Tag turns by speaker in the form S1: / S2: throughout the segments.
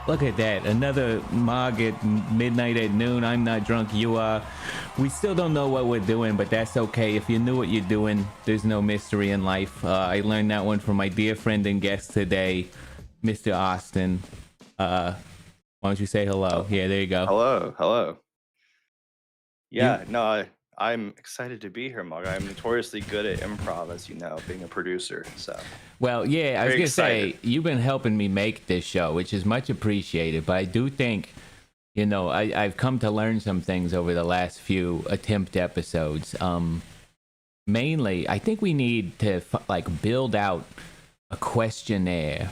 S1: Look at that. Another Mogg at midnight at noon. I'm not drunk. You are. We still don't know what we're doing, but that's okay. If you knew what you're doing, there's no mystery in life. I learned that one from my dear friend and guest today, Mr. Austin. Why don't you say hello?
S2: Oh,
S1: Yeah, there you go.
S2: hello, hello.
S1: You
S2: Yeah, no, I'm excited to be here, Mogg. I'm notoriously good at improv, as you know, being a producer. So
S1: Well, yeah, I was
S2: very
S1: gonna
S2: excited.
S1: say you've been helping me make this show, which is much appreciated. But I do think, I've come to learn some things over the last few attempt episodes. Mainly, I think we need to build out a questionnaire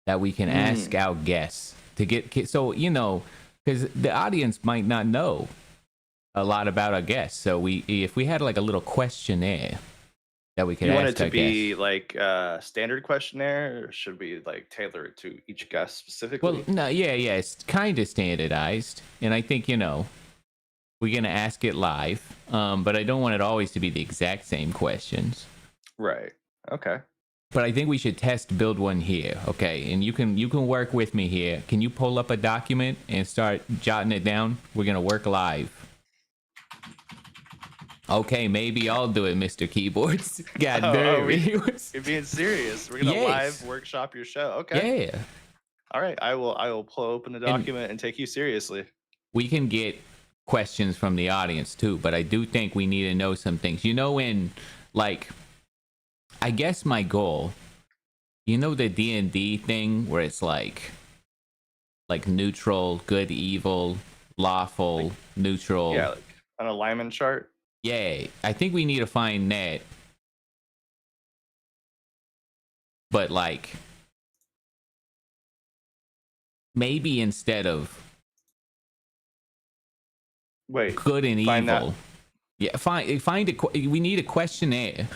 S1: that we can ask our guests to get. So because the audience might not know a lot about our guests. So if we had like a little questionnaire that we could
S2: You want
S1: ask
S2: it to
S1: our guests.
S2: be like a standard questionnaire, or should we like tailor it to each guest
S1: Well,
S2: specifically?
S1: no, yeah, it's kind of standardized, and I think we're gonna ask it live. But I don't want it always to be the exact same questions.
S2: Right. Okay.
S1: But I think we should build one here, okay? And you can work with me here. Can you pull up a document and start jotting it down? We're gonna work live. Okay, maybe I'll do it, Mr. Keyboards. Got very.
S2: You're being serious. We're gonna live
S1: Yes.
S2: workshop your show. Okay.
S1: Yeah.
S2: All right. I will pull open the
S1: And
S2: document and take you seriously.
S1: we can get questions from the audience too, but I do think we need to know some things. In like I guess my goal, the D&D thing where it's like neutral, good, evil, lawful,
S2: Like,
S1: neutral.
S2: yeah, like an alignment chart.
S1: Yeah, I think we need to find that. But like maybe instead of
S2: Wait,
S1: good and
S2: find that.
S1: evil. Yeah, we need a questionnaire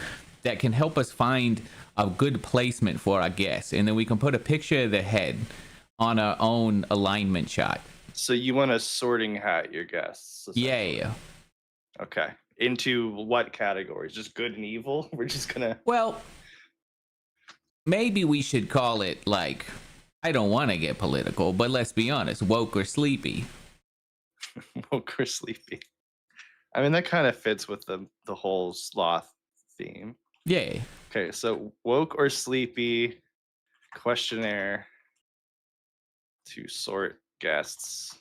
S1: that can help us find a good placement for our guests, and then we can put a picture of the head on our own alignment shot.
S2: So you want a sorting hat your guests, essentially.
S1: Yeah.
S2: Okay. Into what categories? Just good and evil? We're just gonna
S1: Well, maybe we should call it like, I don't want to get political, but let's be honest, woke or sleepy.
S2: woke or sleepy. I mean, that kind of fits with the whole sloth theme.
S1: Yeah.
S2: Okay, so woke or sleepy questionnaire to sort guests.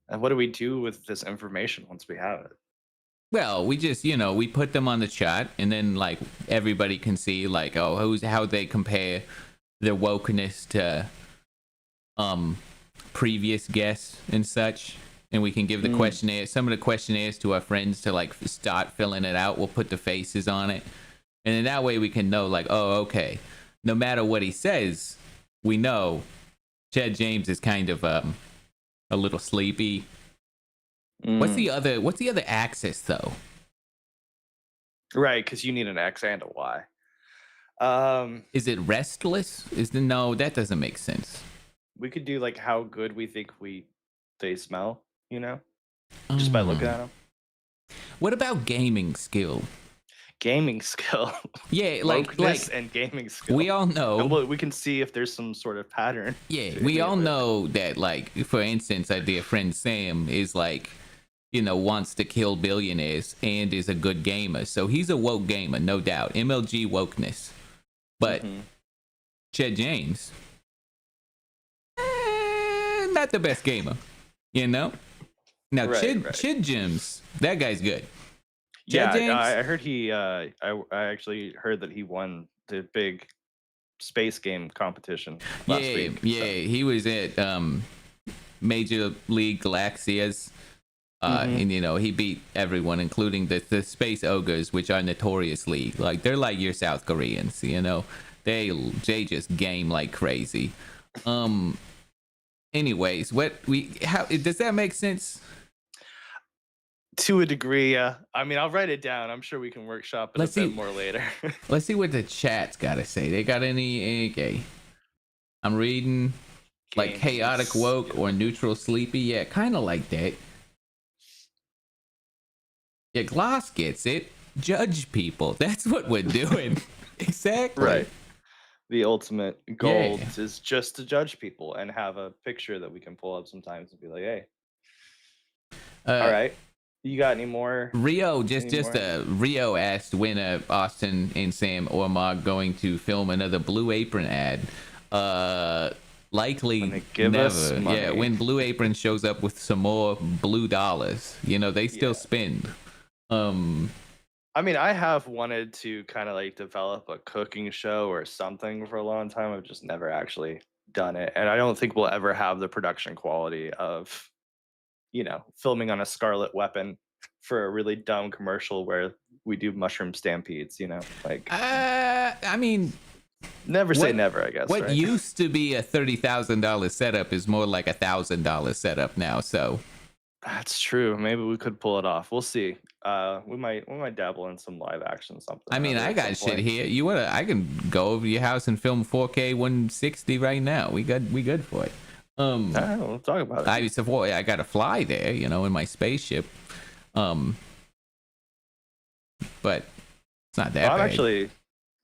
S2: And what do we do with this information once we have it?
S1: Well, we just, we put them on the chat, and then like everybody can see like, oh, how they compare their wokeness to previous guests and such. And we can give the questionnaire, some of the questionnaires to our friends to like start filling it out. We'll put the faces on it. And then that way we can know like, oh, okay, no matter what he says, we know Chad James is kind of a little sleepy. What's the other axis though?
S2: Right, because you need an X and a Y.
S1: Is it restless? No, that doesn't make sense.
S2: We could do like how good we think they smell, just by looking at them.
S1: What about gaming skill?
S2: Gaming skill.
S1: Yeah, like
S2: and gaming skill.
S1: we all know.
S2: We can see if there's some sort of pattern.
S1: Yeah, we all know that, like, for instance, our dear friend Sam is like, wants to kill billionaires and is a good gamer. So he's a woke gamer, no doubt. MLG wokeness. But Chet James, not the best gamer, Now, Chid Jims, that guy's good.
S2: Yeah,
S1: James?
S2: I heard I actually heard that he won the big space game competition last week.
S1: Yeah, he was at Major League Galaxias. And he beat everyone, including the space ogres, which are notoriously they're like your South Koreans. They just game like crazy. Anyways, how does that make sense?
S2: To a degree, yeah. I mean, I'll write it down. I'm sure we can workshop it a bit more later.
S1: Let's see what the chat's got to say. They got any? Okay, I'm reading like chaotic woke or neutral sleepy. Yeah, kind of like that. Yeah, Gloss gets it. Judge people. That's what we're doing. Exactly.
S2: Right. The ultimate goal
S1: Yeah.
S2: is just to judge people and have a picture that we can pull up sometimes and be like, hey, all
S1: Uh,
S2: right, you got any more?
S1: Rio
S2: Any more?
S1: Rio asked when Austin and Sam or Mogg going to film another Blue Apron ad. Likely
S2: When they give us
S1: never. Yeah,
S2: money.
S1: when Blue Apron shows up with some more blue dollars, they still
S2: Yeah.
S1: spend.
S2: I mean, I have wanted to kind of like develop a cooking show or something for a long time. I've just never actually done it. And I don't think we'll ever have the production quality of, filming on a Scarlet Weapon for a really dumb commercial where we do mushroom stampedes, like
S1: I mean,
S2: never say never, I guess.
S1: what
S2: Right?
S1: used to be a $30,000 setup is more like $1,000 setup now. So
S2: That's true. Maybe we could pull it off. We'll see. We might dabble in some live action something.
S1: I mean, I got shit here. I can go over to your house and film 4K 160 right now. We good for it.
S2: We'll talk about it.
S1: I got to fly there, in my spaceship. But it's not that bad.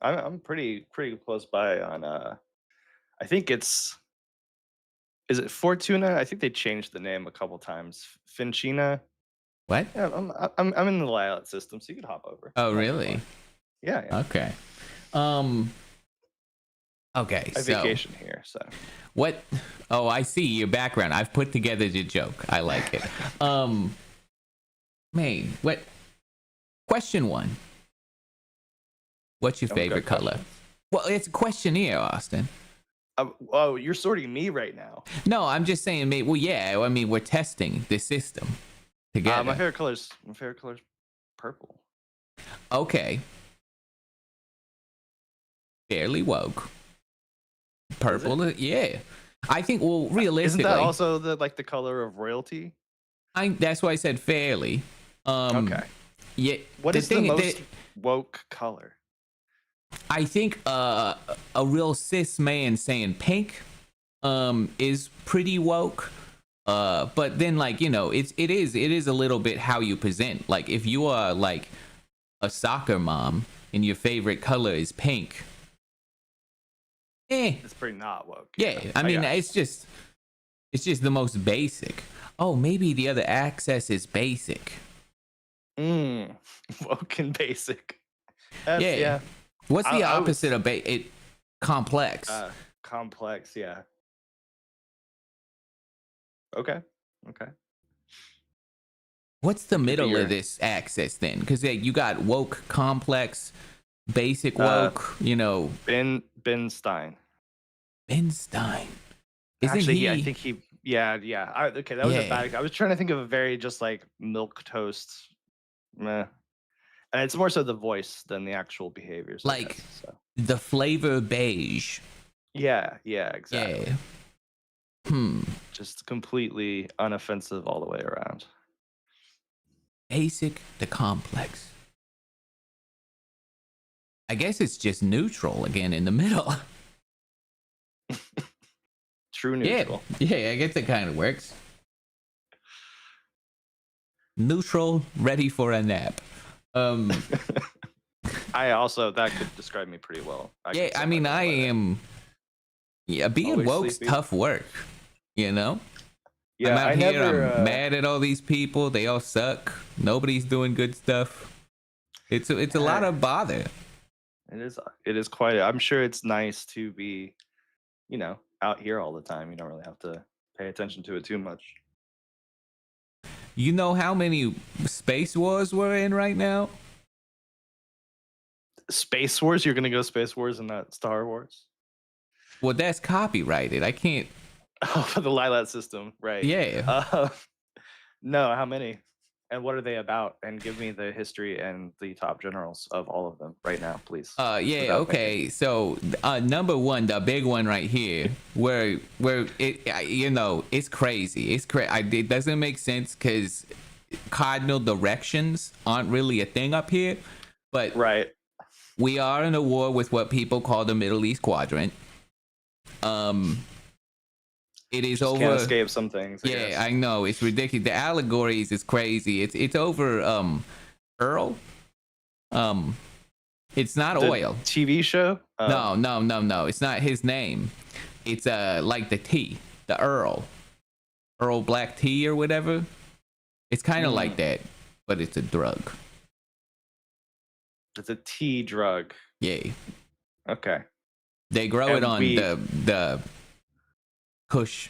S2: I'm pretty close by on. I think is it Fortuna? I think they changed the name a couple times. Finchina.
S1: What?
S2: Yeah, I'm in the layout system, so you could hop over.
S1: Oh, really?
S2: Yeah.
S1: Okay. Okay.
S2: I vacation here, so.
S1: What? Oh, I see your background. I've put together the joke. I like it. Man, what? Question 1. What's your favorite color? Well, it's a questionnaire, Austin.
S2: Oh, you're sorting me right now.
S1: No, I'm just saying. Well, yeah. I mean, we're testing the system together.
S2: My favorite color's purple.
S1: Okay. Fairly woke. Purple, yeah. I think. Well, realistically,
S2: isn't that also the color of royalty?
S1: That's why I said fairly.
S2: Okay.
S1: Yeah.
S2: What is the most woke color?
S1: I think a real cis man saying pink is pretty woke. But then it is a little bit how you present. Like if you are like a soccer mom and your favorite color is pink,
S2: it's pretty not woke.
S1: Yeah, I mean it's just the most basic. Oh, maybe the other access is basic.
S2: Woke and basic.
S1: Yeah. What's the opposite of complex?
S2: Complex, yeah. Okay.
S1: What's the middle of this axis then? Because you got woke, complex, basic woke.
S2: Ben Stein.
S1: Ben Stein.
S2: Actually, I think he. Yeah. Okay, that was a bad. I was trying to think of a very just like milk toast. Meh. And it's more so the voice than the actual behaviors.
S1: Like the flavor beige.
S2: Yeah, exactly.
S1: Yeah.
S2: Just completely unoffensive all the way around.
S1: Basic to complex. I guess it's just neutral again in the middle.
S2: True neutral.
S1: Yeah, I guess it kind of works. Neutral, ready for a nap.
S2: That could describe me pretty well.
S1: I am. Yeah, being
S2: always
S1: woke's
S2: sleepy.
S1: tough work. Yeah, I'm out here. I'm mad at all these people. They all suck. Nobody's doing good stuff. It's a lot of bother.
S2: It is quite. I'm sure it's nice to be, out here all the time. You don't really have to pay attention to it too much.
S1: You know how many Space Wars we're in right now?
S2: Space Wars? You're gonna go Space Wars and not Star Wars?
S1: Well, that's copyrighted. I can't.
S2: Oh, for the Lilat system, right?
S1: Yeah.
S2: No, how many? And what are they about? And give me the history and the top generals of all of them right now, please.
S1: Okay. So, number 1, the big one right here, where it's crazy. It doesn't make sense because cardinal directions aren't really a thing up here. But
S2: right,
S1: we are in a war with what people call the Middle East Quadrant. It is
S2: just
S1: over.
S2: Can't escape some things.
S1: I know, it's ridiculous. The allegories is crazy. It's over Earl. It's not
S2: The
S1: oil.
S2: TV show?
S1: No. It's not his name. It's like the tea, the Earl Black tea or whatever. It's kind of like that, but it's a drug.
S2: It's a tea drug.
S1: Yeah.
S2: Okay.
S1: They grow it on the Kush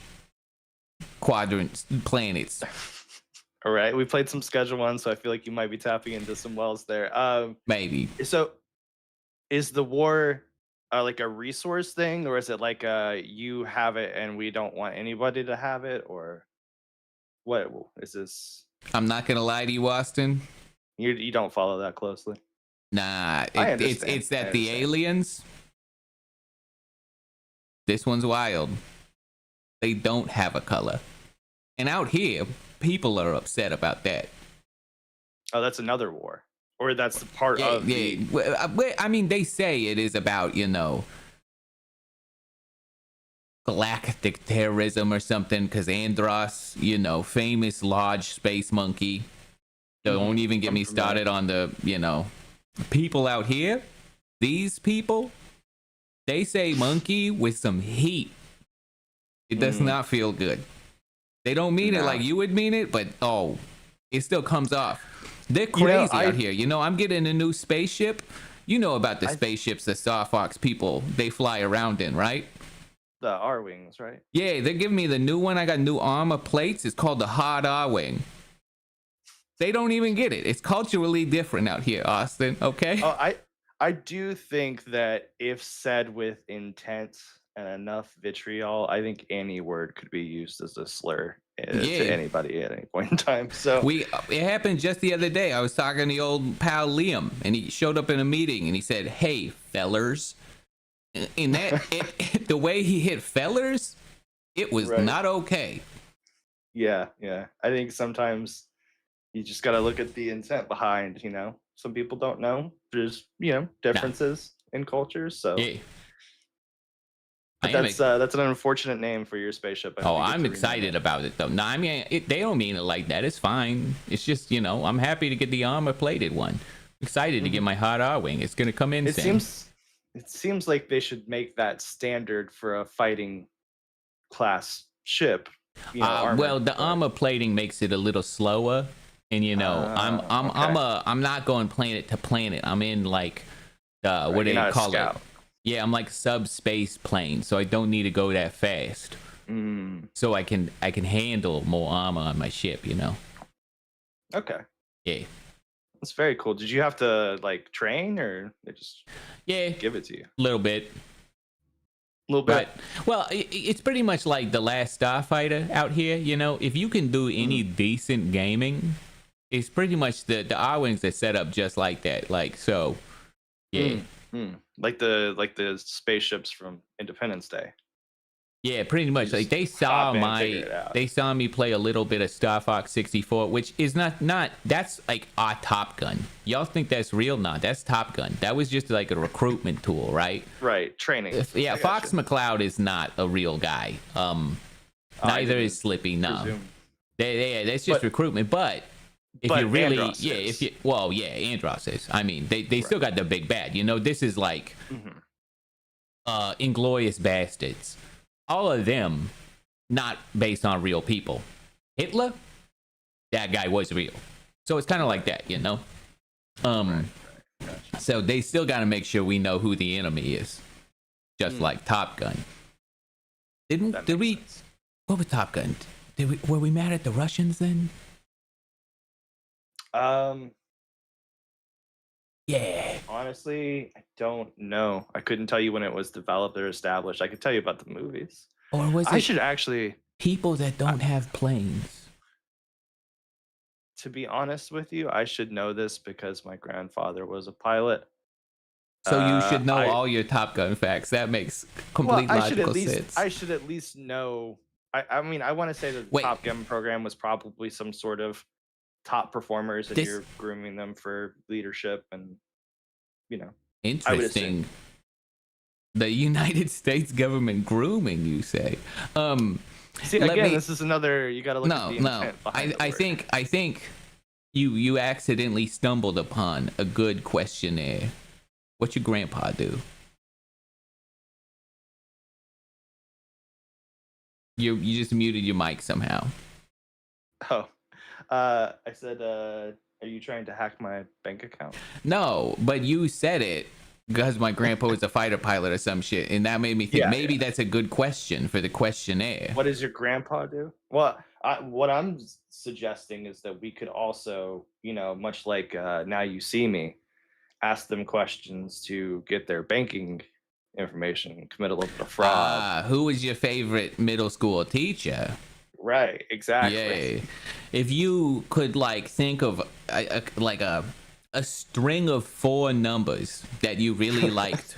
S1: quadrants planets.
S2: All right. We played some Schedule 1, so I feel like you might be tapping into some wells there.
S1: Maybe.
S2: So is the war like a resource thing, or is it like you have it and we don't want anybody to have it, or what is this?
S1: I'm not gonna lie to you, Austin.
S2: You don't follow that closely.
S1: Nah,
S2: I
S1: it's that the aliens. This one's wild. They don't have a color, and out here, people are upset about that.
S2: Oh, that's another war, or that's the part of the.
S1: I mean, they say it is about galactic terrorism or something, because Andros, famous large space monkey. Don't even get me started on the people out here. These people, they say monkey with some heat. It does not feel good. They don't mean it like you would mean it, but it still comes off. They're crazy out here. I'm getting a new spaceship. You know about the spaceships that Star Fox people, they fly around in, right?
S2: The R-Wings, right?
S1: Yeah, they're giving me the new one. I got new armor plates. It's called the hard R-Wing. They don't even get it. It's culturally different out here, Austin, okay?
S2: Oh, I do think that if said with intent and enough vitriol, I think any word could be used as a slur to anybody at any point in time. So
S1: it happened just the other day. I was talking to the old pal Liam, and he showed up in a meeting, and he said, "Hey, fellers." In that, the way he hit fellers, it was not okay.
S2: Yeah. I think sometimes you just got to look at the intent behind. Some people don't know. There's differences in cultures. So that's an unfortunate name for your spaceship.
S1: I'm excited about it though. No, I mean they don't mean it like that. It's fine. It's just I'm happy to get the armor plated one. I'm excited to get my hot R-Wing. It's gonna come in soon.
S2: It seems like they should make that standard for a fighting class ship.
S1: Well, the armor plating makes it a little slower, and I'm not going planet to planet. I'm in like what do they call it? Yeah, I'm like subspace plane, so I don't need to go that fast. So I can handle more armor on my ship.
S2: Okay.
S1: Yeah.
S2: That's very cool. Did you have to like train, or they just give it to you?
S1: A little bit. But, well, it's pretty much like the last Starfighter out here. If you can do any decent gaming, it's pretty much the R-Wings are set up just like that. Like so, yeah.
S2: Like the spaceships from Independence Day.
S1: Yeah, pretty much. Like they saw me play a little bit of Star Fox 64, which is not that's like our Top Gun. Y'all think that's real? Nah, that's Top Gun. That was just like a recruitment tool, right?
S2: Right, training.
S1: Yeah, Fox McCloud is not a real guy. Neither is Slippy. No, that's just recruitment. But if you really, Andros is. I mean, they still got the big bad. This is like Inglorious Bastards. All of them not based on real people. Hitler, that guy was real. So it's kind of like that, So they still got to make sure we know who the enemy is. Just like Top Gun. What was Top Gun? Were we mad at the Russians then? Yeah.
S2: Honestly, I don't know. I couldn't tell you when it was developed or established. I could tell you about the movies.
S1: Or was
S2: I should actually
S1: people that don't have planes?
S2: To be honest with you, I should know this because my grandfather was a pilot.
S1: So you should know all your Top Gun facts. That makes complete logical sense.
S2: I should at least know. I mean, I want to say that the Top Gun program was probably some sort of top performers, and you're grooming them for leadership, and
S1: interesting. The United States government grooming, you say?
S2: See, again, this is another. You got to look at the intent behind the word.
S1: I think you accidentally stumbled upon a good questionnaire. What your grandpa do? You just muted your mic somehow.
S2: Oh, I said, are you trying to hack my bank account?
S1: No, but you said it because my grandpa was a fighter pilot or some shit, and that made me think maybe that's a good question for the questionnaire.
S2: What does your grandpa do? Well, what I'm suggesting is that we could also, much like Now You See Me, ask them questions to get their banking information and commit a little bit of fraud.
S1: Who was your favorite middle school teacher?
S2: Right, exactly.
S1: Yeah. If you could like think of a string of 4 numbers that you really liked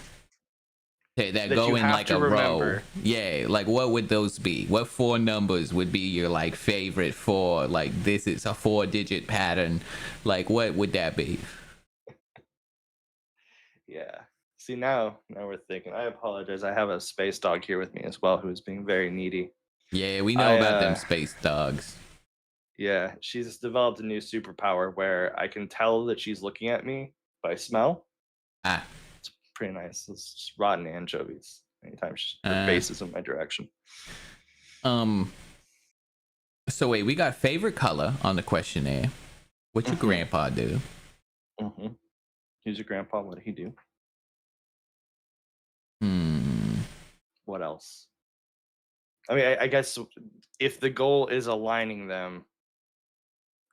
S1: that go in like a row. Yeah, like what would those be? What 4 numbers would be your like favorite 4? Like this is a 4-digit pattern. Like what would that be?
S2: Yeah. See, now we're thinking. I apologize. I have a space dog here with me as well who is being very needy.
S1: Yeah, we know about them space dogs.
S2: Yeah, she's developed a new superpower where I can tell that she's looking at me by smell. It's pretty nice. It's just rotten anchovies. Anytime her face is in my direction.
S1: So wait, we got favorite color on the questionnaire. What your grandpa do?
S2: Who's your grandpa? What did he do? What else? I mean, I guess if the goal is aligning them,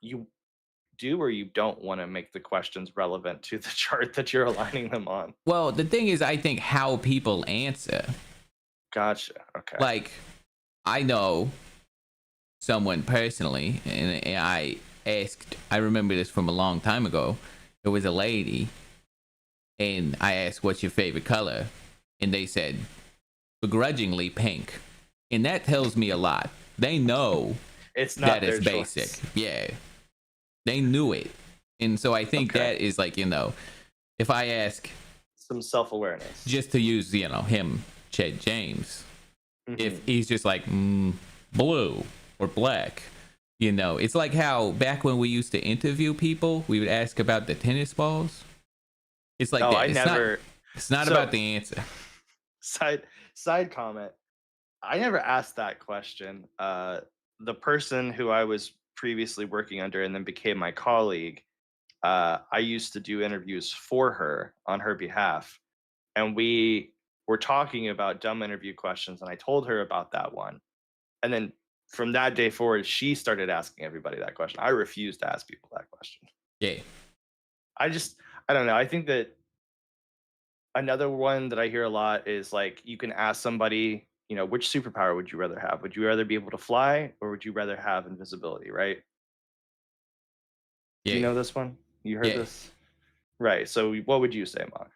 S2: you do or you don't want to make the questions relevant to the chart that you're aligning them on.
S1: Well, the thing is, I think how people answer.
S2: Gotcha. Okay.
S1: Like, I know someone personally, and I remember this from a long time ago. There was a lady, and I asked, "What's your favorite color?" And they said, begrudgingly, pink. And that tells me a lot. They know
S2: it's not
S1: that it's basic.
S2: Choice.
S1: Yeah. They knew it. And so I think that is like, if I ask
S2: some self-awareness,
S1: just to use, him, Chet James, if he's just like blue or black, it's like how back when we used to interview people, we would ask about the tennis balls. It's like that. It's not about the answer.
S2: Side comment. I never asked that question. The person who I was previously working under and then became my colleague, I used to do interviews for her on her behalf. And we were talking about dumb interview questions, and I told her about that one. And then from that day forward, she started asking everybody that question. I refused to ask people that question.
S1: Yeah.
S2: I don't know. I think that another one that I hear a lot is like you can ask somebody, which superpower would you rather have? Would you rather be able to fly or would you rather have invisibility, right? Yeah. Do you know this one? You heard this? Right. So what would you say, Mogg?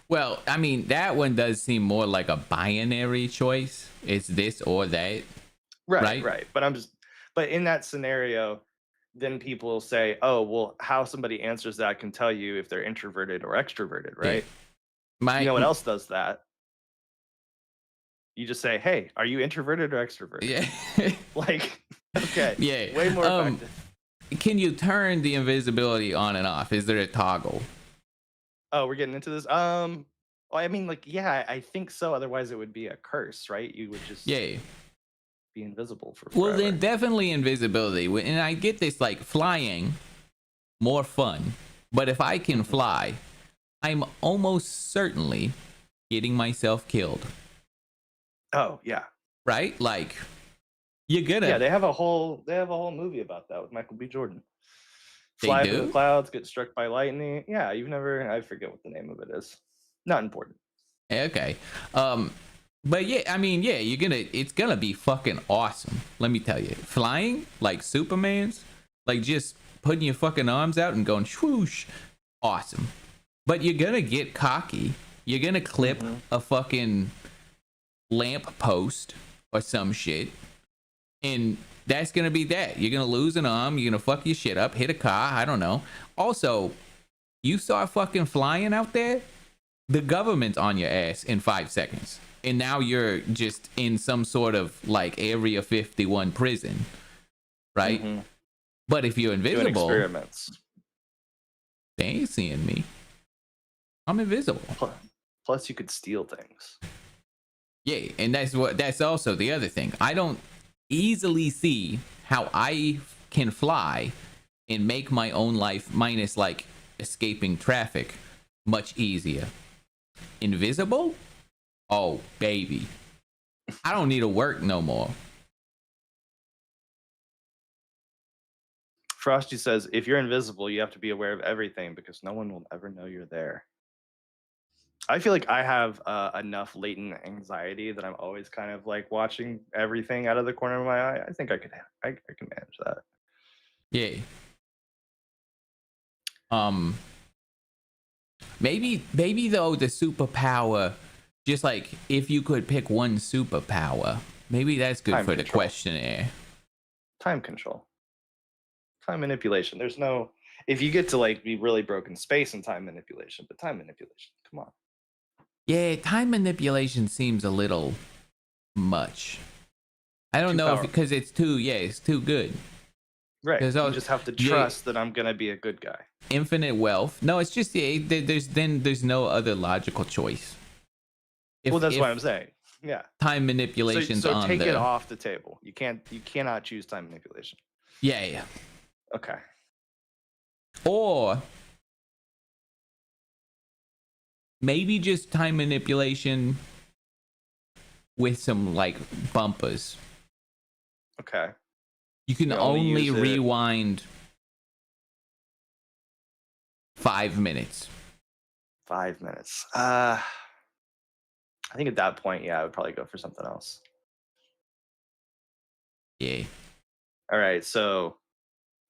S1: Well, I mean, that one does seem more like a binary choice. It's this or that.
S2: Right. But in that scenario, then people will say, oh, well, how somebody answers that can tell you if they're introverted or extroverted, right? You know what else does that? You just say, hey, are you introverted or extroverted?
S1: Yeah.
S2: Like, okay.
S1: Yeah.
S2: Way more effective.
S1: Can you turn the invisibility on and off? Is there a toggle?
S2: Oh, we're getting into this? Well, I mean, like, yeah, I think so. Otherwise, it would be a curse, right? You would just be invisible for forever.
S1: Well, then definitely invisibility. And I get this, like, flying, more fun. But if I can fly, I'm almost certainly getting myself killed.
S2: Oh, yeah.
S1: Right? Like, you're gonna.
S2: Yeah, they have a whole movie about that with Michael B. Jordan. Fly through the clouds, get struck by lightning. Yeah, I forget what the name of it is. Not important.
S1: Okay. But yeah, I mean, yeah, it's gonna be fucking awesome. Let me tell you. Flying like Superman's, like just putting your fucking arms out and going swoosh. Awesome. But you're gonna get cocky. You're gonna clip a fucking lamp post or some shit. And that's gonna be that. You're gonna lose an arm, you're gonna fuck your shit up, hit a car, I don't know. Also, you start fucking flying out there, the government's on your ass in 5 seconds. And now you're just in some sort of like Area 51 prison. Right? But if you're invisible,
S2: doing experiments.
S1: they ain't seeing me. I'm invisible.
S2: Plus, you could steal things.
S1: Yeah, and that's also the other thing. I don't easily see how I can fly and make my own life, minus like escaping traffic, much easier. Invisible? Oh, baby. I don't need to work no more.
S2: Frosty says, if you're invisible, you have to be aware of everything because no one will ever know you're there. I feel like I have enough latent anxiety that I'm always kind of like watching everything out of the corner of my eye. I think I can manage that.
S1: Yeah. Maybe though the superpower, just like if you could pick one superpower, maybe that's good
S2: Time
S1: for the
S2: control.
S1: questionnaire.
S2: Time control. Time manipulation. There's no, if you get to like be really broken space and time manipulation, but time manipulation, come on.
S1: Yeah, time manipulation seems a little much. I don't know if because it's too good.
S2: Right. You just have to trust that I'm gonna be a good guy.
S1: Infinite wealth. No, it's just there's no other logical choice.
S2: Well, that's what I'm saying. Yeah.
S1: Time manipulation.
S2: So take it off the table. You cannot choose time manipulation.
S1: Yeah.
S2: Okay.
S1: Or maybe just time manipulation with some like bumpers.
S2: Okay.
S1: You can only rewind 5 minutes.
S2: 5 minutes. I think at that point, yeah, I would probably go for something else.
S1: Yeah.
S2: All right. So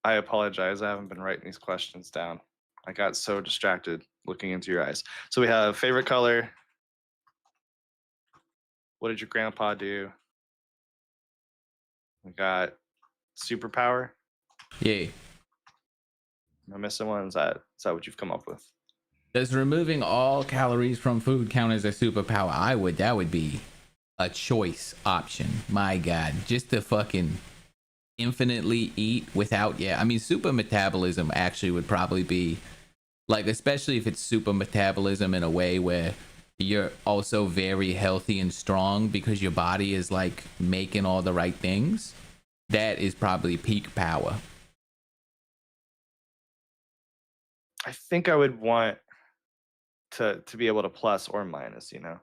S2: I apologize. I haven't been writing these questions down. I got so distracted looking into your eyes. So we have favorite color. What did your grandpa do? We got superpower.
S1: Yeah.
S2: Am I missing one? Is that what you've come up with?
S1: Does removing all calories from food count as a superpower? That would be a choice option. My God, just to fucking infinitely eat without, I mean, super metabolism actually would probably be like, especially if it's super metabolism in a way where you're also very healthy and strong because your body is like making all the right things. That is probably peak power.
S2: I think I would want to be able to plus or minus, you know?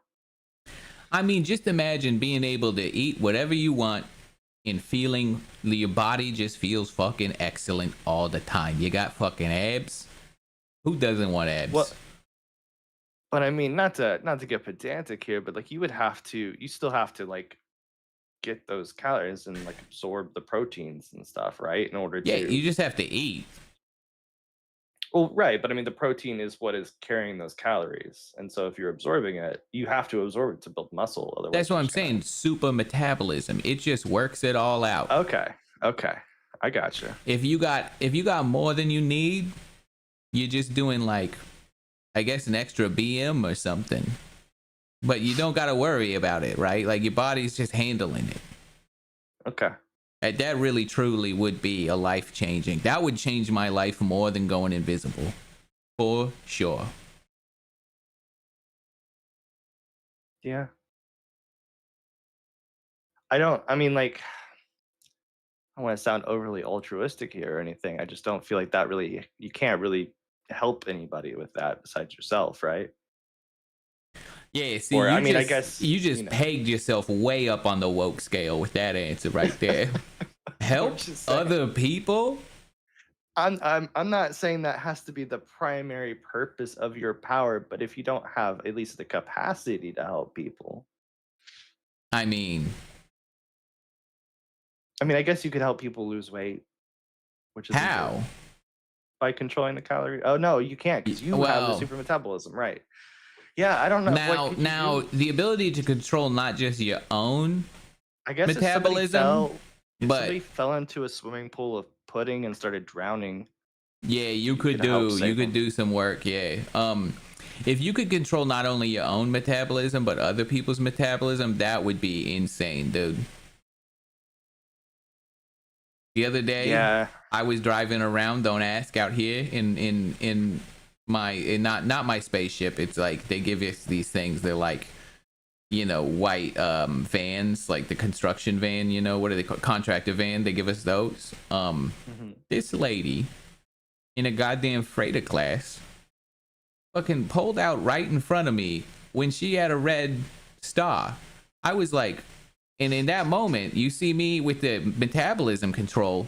S1: I mean, just imagine being able to eat whatever you want and feeling your body just feels fucking excellent all the time. You got fucking abs. Who doesn't want abs?
S2: Well, but I mean, not to get pedantic here, but like you still have to like get those calories and like absorb the proteins and stuff, right? In order to
S1: you just have to eat.
S2: Well, right, but I mean the protein is what is carrying those calories. And so if you're absorbing it, you have to absorb it to build muscle. Otherwise,
S1: that's what I'm saying. Super metabolism. It just works it all out.
S2: Okay. I gotcha.
S1: If you got more than you need, you're just doing like, I guess, an extra BM or something. But you don't got to worry about it, right? Like your body's just handling it.
S2: Okay.
S1: That really truly would be a life changing. That would change my life more than going invisible. For sure.
S2: Yeah. I mean, like, I don't want to sound overly altruistic here or anything. I just don't feel like that really, you can't really help anybody with that besides yourself, right?
S1: Yeah, see, I guess you just pegged yourself way up on the woke scale with that answer right there. Help other people?
S2: I'm not saying that has to be the primary purpose of your power, but if you don't have at least the capacity to help people.
S1: I mean,
S2: I guess you could help people lose weight, which is
S1: how?
S2: Important. By controlling the calorie. Oh no, you can't because you have the super metabolism, right? Yeah, I don't know.
S1: Now the ability to control not just your own metabolism,
S2: if somebody fell into a swimming pool of pudding and started drowning.
S1: Yeah, you could do some work. Yeah. If you could control not only your own metabolism but other people's metabolism, that would be insane, dude. The other day, I was driving around, don't ask, out here in not my spaceship. It's like they give us these things. They're like, white vans, like the construction van. What are they called? Contractor van. They give us those. This lady in a goddamn freighter class fucking pulled out right in front of me when she had a red star. I was like, and in that moment, you see me with the metabolism control.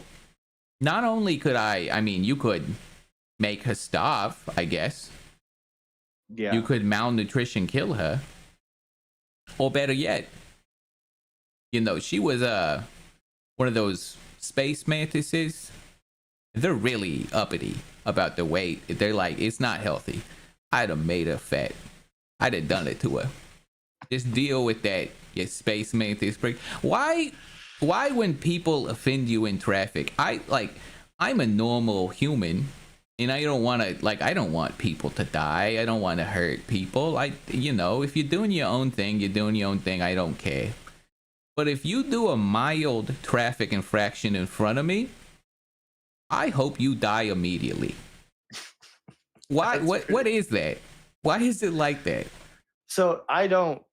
S1: Not only could you could make her starve, I guess.
S2: Yeah.
S1: You could malnutrition kill her. Or better yet, she was one of those space mantises. They're really uppity about the weight. They're like, it's not healthy. I'd have made her fat. I'd have done it to her. Just deal with that, you space mantis prick. Why when people offend you in traffic? I'm a normal human, and I don't want people to die. I don't want to hurt people. If you're doing your own thing, you're doing your own thing. I don't care. But if you do a mild traffic infraction in front of me, I hope you die immediately. Why? What is that? Why is it like that?
S2: So I don't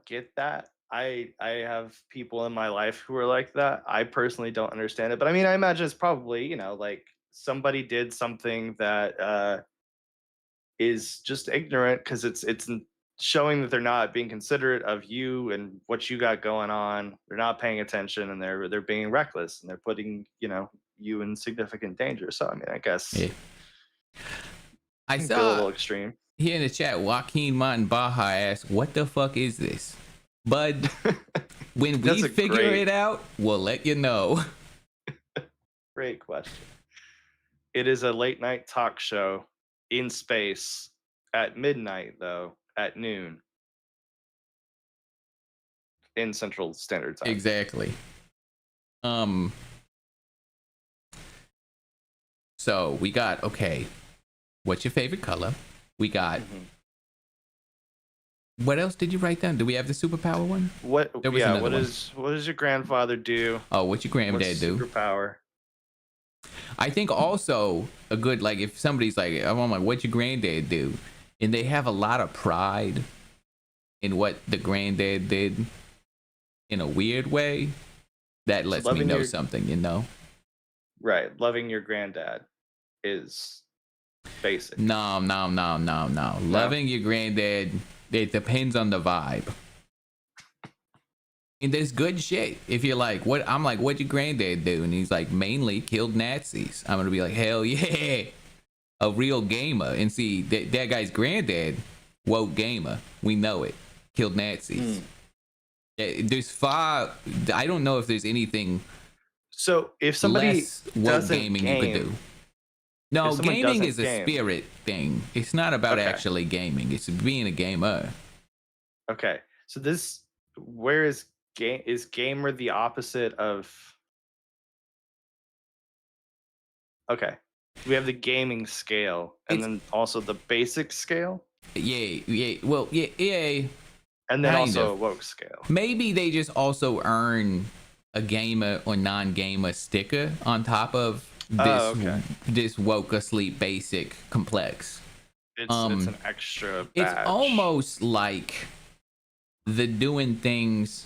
S2: get that. I have people in my life who are like that. I personally don't understand it, but I imagine it's probably like somebody did something that is just ignorant, because it's showing that they're not being considerate of you and what you got going on. They're not paying attention, and they're being reckless, and they're putting you in significant danger. So I guess
S1: yeah. I
S2: go
S1: saw
S2: a little extreme
S1: here in the chat. Joaquin Martin Baja asked, "What the fuck is this, bud?" When we figure it out, we'll let you know.
S2: Great question. It is a late night talk show in space at midnight, though, at noon in Central Standard Time.
S1: Exactly. So we got, okay, what's your favorite color? We got, what else did you write down? Do we have the superpower one?
S2: What does your grandfather do?
S1: Oh, what's your granddad do?
S2: Superpower.
S1: I think also a good, like, if somebody's like, I'm like, what's your granddad do? And they have a lot of pride in what the granddad did in a weird way, that lets me know something,
S2: Right. Loving your granddad is basic.
S1: No. Loving your granddad, it depends on the vibe. And there's good shit. If you're like, what? I'm like, what'd your granddad do? And he's like, mainly killed Nazis. I'm gonna be like, hell yeah, a real gamer. And see, that guy's granddad, woke gamer. We know it. Killed Nazis. I don't know if there's anything.
S2: So if somebody
S1: less woke gaming you could do. No, gaming is a spirit thing. It's not about actually gaming. It's being a gamer.
S2: Okay. So where is gamer the opposite of? Okay. We have the gaming scale, and then also the basic scale.
S1: Yeah. Well, yeah.
S2: And then also a woke scale.
S1: Maybe they just also earn a gamer or non-gamer sticker on top of this woke asleep basic complex.
S2: It's an extra badge.
S1: It's almost like the doing things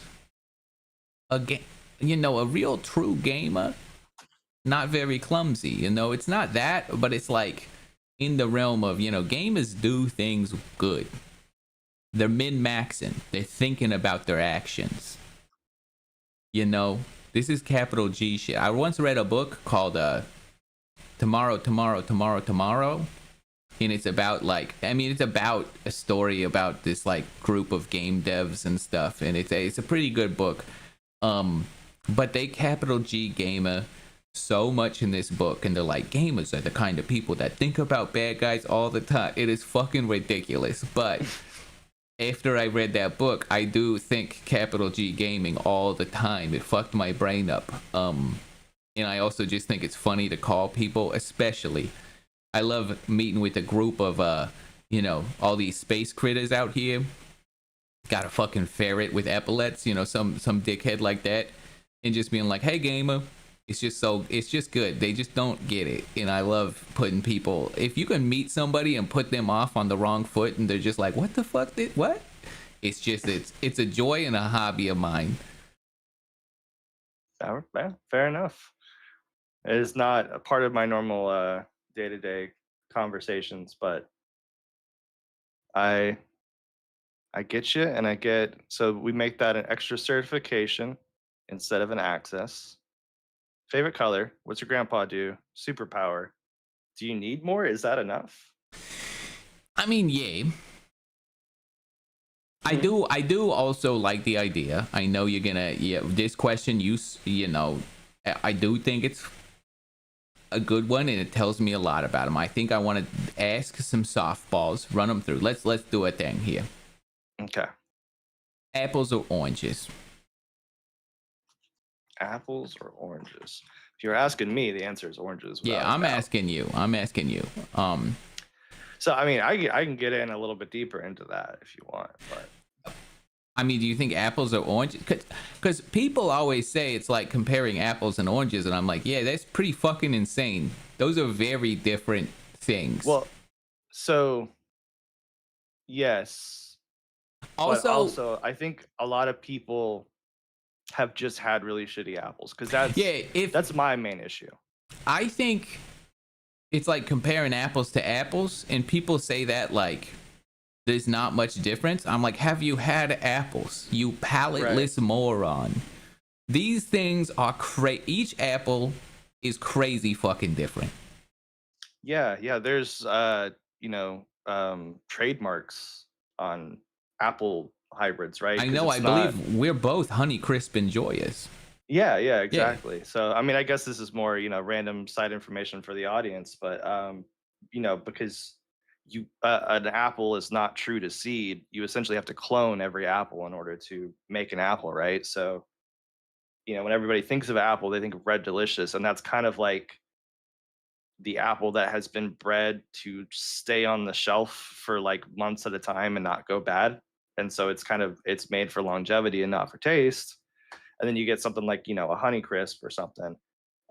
S1: again. A real true gamer, not very clumsy. It's not that, but it's like in the realm of gamers do things good. They're min-maxing. They're thinking about their actions. This is capital G shit. I once read a book called Tomorrow. And it's about it's about a story about this like group of game devs and stuff. And it's a pretty good book. But they capital G gamer so much in this book. And they're like, gamers are the kind of people that think about bad guys all the time. It is fucking ridiculous. But after I read that book, I do think capital G gaming all the time. It fucked my brain up. And I also just think it's funny to call people, especially. I love meeting with a group of, all these space critters out here. Got a fucking ferret with epaulets, some dickhead like that. And just being like, hey, gamer, It's just good. They just don't get it. And I love putting people, if you can meet somebody and put them off on the wrong foot and they're just like, what the fuck did what? It's a joy and a hobby of mine.
S2: Fair enough. It is not a part of my normal day-to-day conversations, but I get you, and so we make that an extra certification instead of an access. Favorite color? What's your grandpa do? Superpower. Do you need more? Is that enough?
S1: I mean, yeah. I do also like the idea. I know you're gonna, this question, you know, I do think it's a good one, and it tells me a lot about him. I think I want to ask some softballs, run them through. Let's do a thing here.
S2: Okay.
S1: Apples or oranges?
S2: Apples or oranges? If you're asking me, the answer is oranges.
S1: Yeah, I'm asking you.
S2: So I mean, I can get in a little bit deeper into that if you want, but
S1: I mean, do you think apples or oranges? Because people always say it's like comparing apples and oranges, and I'm like, yeah, that's pretty fucking insane. Those are very different things.
S2: Well, so yes. Also, I think a lot of people have just had really shitty apples, because that's my main issue.
S1: I think it's like comparing apples to apples, and people say that like there's not much difference. I'm like, have you had apples, you palateless moron? These things are each apple is crazy fucking different.
S2: Yeah, there's trademarks on apple hybrids, right?
S1: I know. I believe we're both Honeycrisp and Joyous.
S2: Yeah, exactly. So I mean, I guess this is more random side information for the audience, but because an apple is not true to seed, you essentially have to clone every apple in order to make an apple, right? So when everybody thinks of apple, they think of Red Delicious, and that's kind of like the apple that has been bred to stay on the shelf for like months at a time and not go bad. And so it's made for longevity and not for taste. And then you get something like a Honeycrisp or something,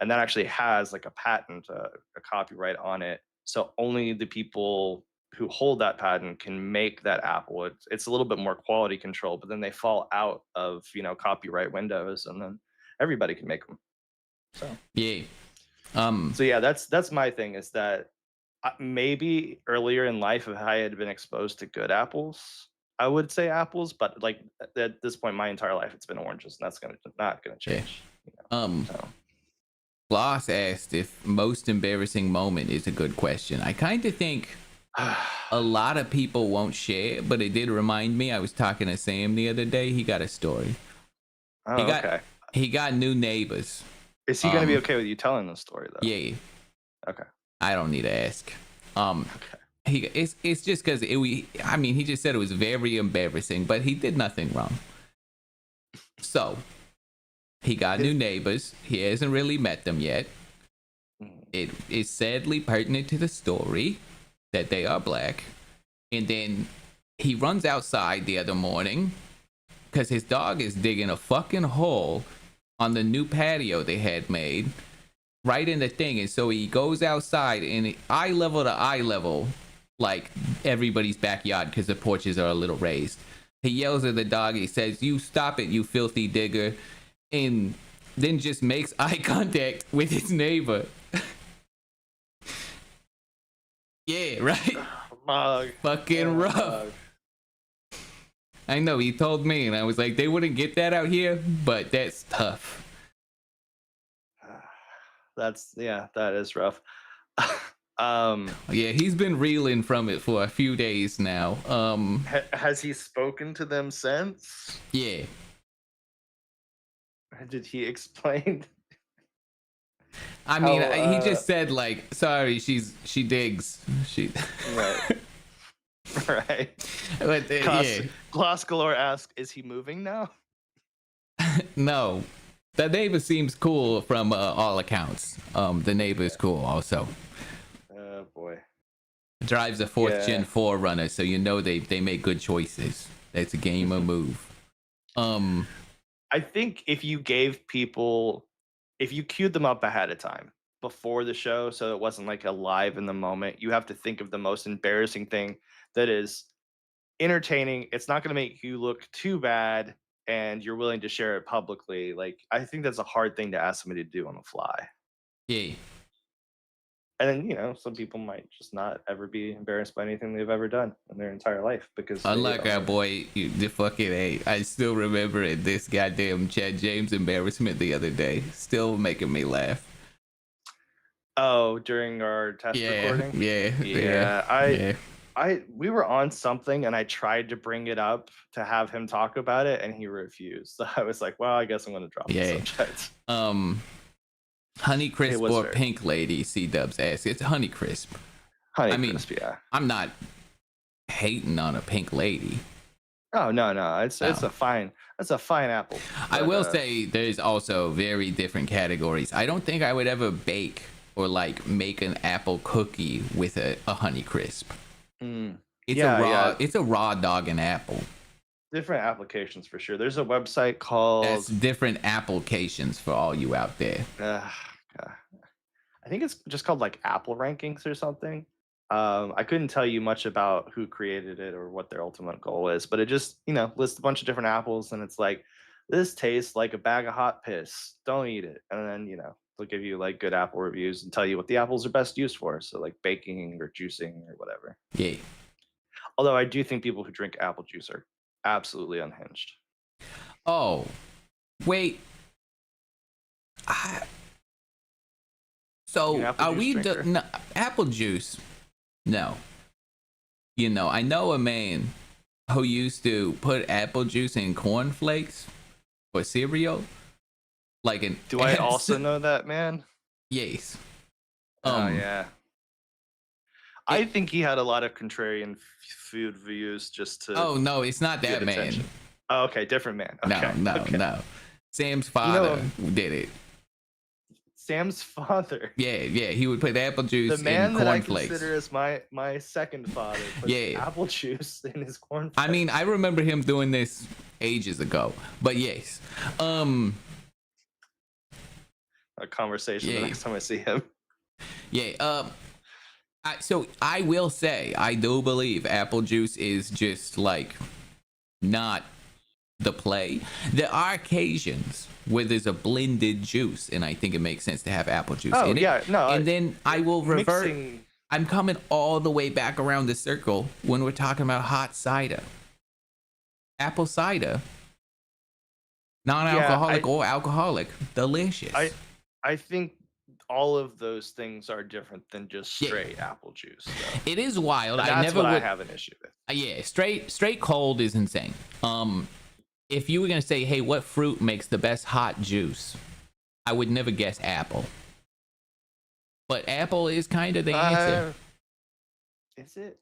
S2: and that actually has like a patent, a copyright on it. So only the people who hold that patent can make that apple. It's a little bit more quality control, but then they fall out of copyright windows, and then everybody can make them. So
S1: yeah.
S2: So yeah, that's my thing, is that maybe earlier in life, if I had been exposed to good apples, I would say apples, but like at this point, my entire life, it's been oranges, and that's not gonna change.
S1: Yeah. Floss asked if most embarrassing moment is a good question. I kind of think a lot of people won't share, but it did remind me. I was talking to Sam the other day. He got a story.
S2: Oh, okay.
S1: He got new neighbors.
S2: Is he gonna be okay with you telling the story though?
S1: Yeah.
S2: Okay.
S1: I don't need to ask.
S2: Okay.
S1: It's just because he just said it was very embarrassing, but he did nothing wrong. So he got new neighbors. He hasn't really met them yet. It is sadly pertinent to the story that they are black. And then he runs outside the other morning because his dog is digging a fucking hole on the new patio they had made right in the thing. And so he goes outside, and eye level to eye level, like everybody's backyard, because the porches are a little raised. He yells at the dog. He says, "You stop it, you filthy digger," and then just makes eye contact with his neighbor. Yeah, right?
S2: Mogg.
S1: Fucking rough.
S2: Mogg.
S1: I know, he told me, and I was like, they wouldn't get that out here, but that's tough.
S2: That is rough.
S1: Yeah, he's been reeling from it for a few days now.
S2: Has he spoken to them since?
S1: Yeah.
S2: Did he explain?
S1: I mean, he just said like, sorry, she digs.
S2: Right. Right.
S1: But,
S2: Gloss Galore asks, is he moving now?
S1: No. The neighbor seems cool from all accounts. The neighbor is cool also.
S2: Oh boy.
S1: Drives a 4th gen 4Runner, so they make good choices. That's a gamer move.
S2: I think if you gave people if you queued them up ahead of time before the show, so it wasn't like a live in the moment, you have to think of the most embarrassing thing that is entertaining. It's not going to make you look too bad, and you're willing to share it publicly. Like, I think that's a hard thing to ask somebody to do on the fly.
S1: Yeah.
S2: And then, some people might just not ever be embarrassed by anything they've ever done in their entire life because
S1: Unlike our boy, the fucking A. I still remember it. This goddamn Chad James embarrassment the other day. Still making me laugh.
S2: Oh, during our test recording?
S1: Yeah.
S2: We were on something and I tried to bring it up to have him talk about it and he refused. So I was like, well, I guess I'm going to drop the subject.
S1: Honeycrisp or Pink Lady, C-Dubs asks. It's Honeycrisp.
S2: Honeycrisp, yeah.
S1: I'm not hating on a Pink Lady.
S2: Oh, no. It's a fine apple.
S1: But, I will say there's also very different categories. I don't think I would ever bake or like make an apple cookie with a Honeycrisp. It's a raw dog and apple.
S2: Different applications for sure. There's a website called
S1: That's different applications for all you out there.
S2: I think it's just called like Apple Rankings or something. I couldn't tell you much about who created it or what their ultimate goal is, but it just lists a bunch of different apples and it's like, this tastes like a bag of hot piss, don't eat it. And then they'll give you like good apple reviews and tell you what the apples are best used for, so like baking or juicing or whatever.
S1: Yeah.
S2: Although I do think people who drink apple juice are absolutely unhinged.
S1: Oh, wait. So are we no, apple juice? No. I know a man who used to put apple juice in cornflakes for cereal.
S2: Do I also know that man?
S1: Yes.
S2: Oh yeah. I think he had a lot of contrarian food views just to.
S1: Oh no, it's not that man.
S2: Attention. Oh, okay, different man. Okay.
S1: No. Sam's father did it.
S2: Sam's father.
S1: Yeah. He would put apple juice
S2: the man
S1: in
S2: that
S1: cornflakes.
S2: I consider as my second father. Puts apple juice in his cornflakes.
S1: I mean, I remember him doing this ages ago, but yes.
S2: A conversation the next time I see him.
S1: Yeah. So I will say I do believe apple juice is just like not the play. There are occasions where there's a blended juice, and I think it makes sense to have apple juice in it.
S2: No.
S1: And then I will revert. I'm coming all the way back around the circle when we're talking about hot cider. Apple cider, non-alcoholic or alcoholic, delicious.
S2: I think all of those things are different than just straight apple juice. So.
S1: It is wild.
S2: I have an issue with.
S1: Yeah, straight cold is insane. If you were gonna say, hey, what fruit makes the best hot juice, I would never guess apple. But apple is kind of the answer.
S2: Is it?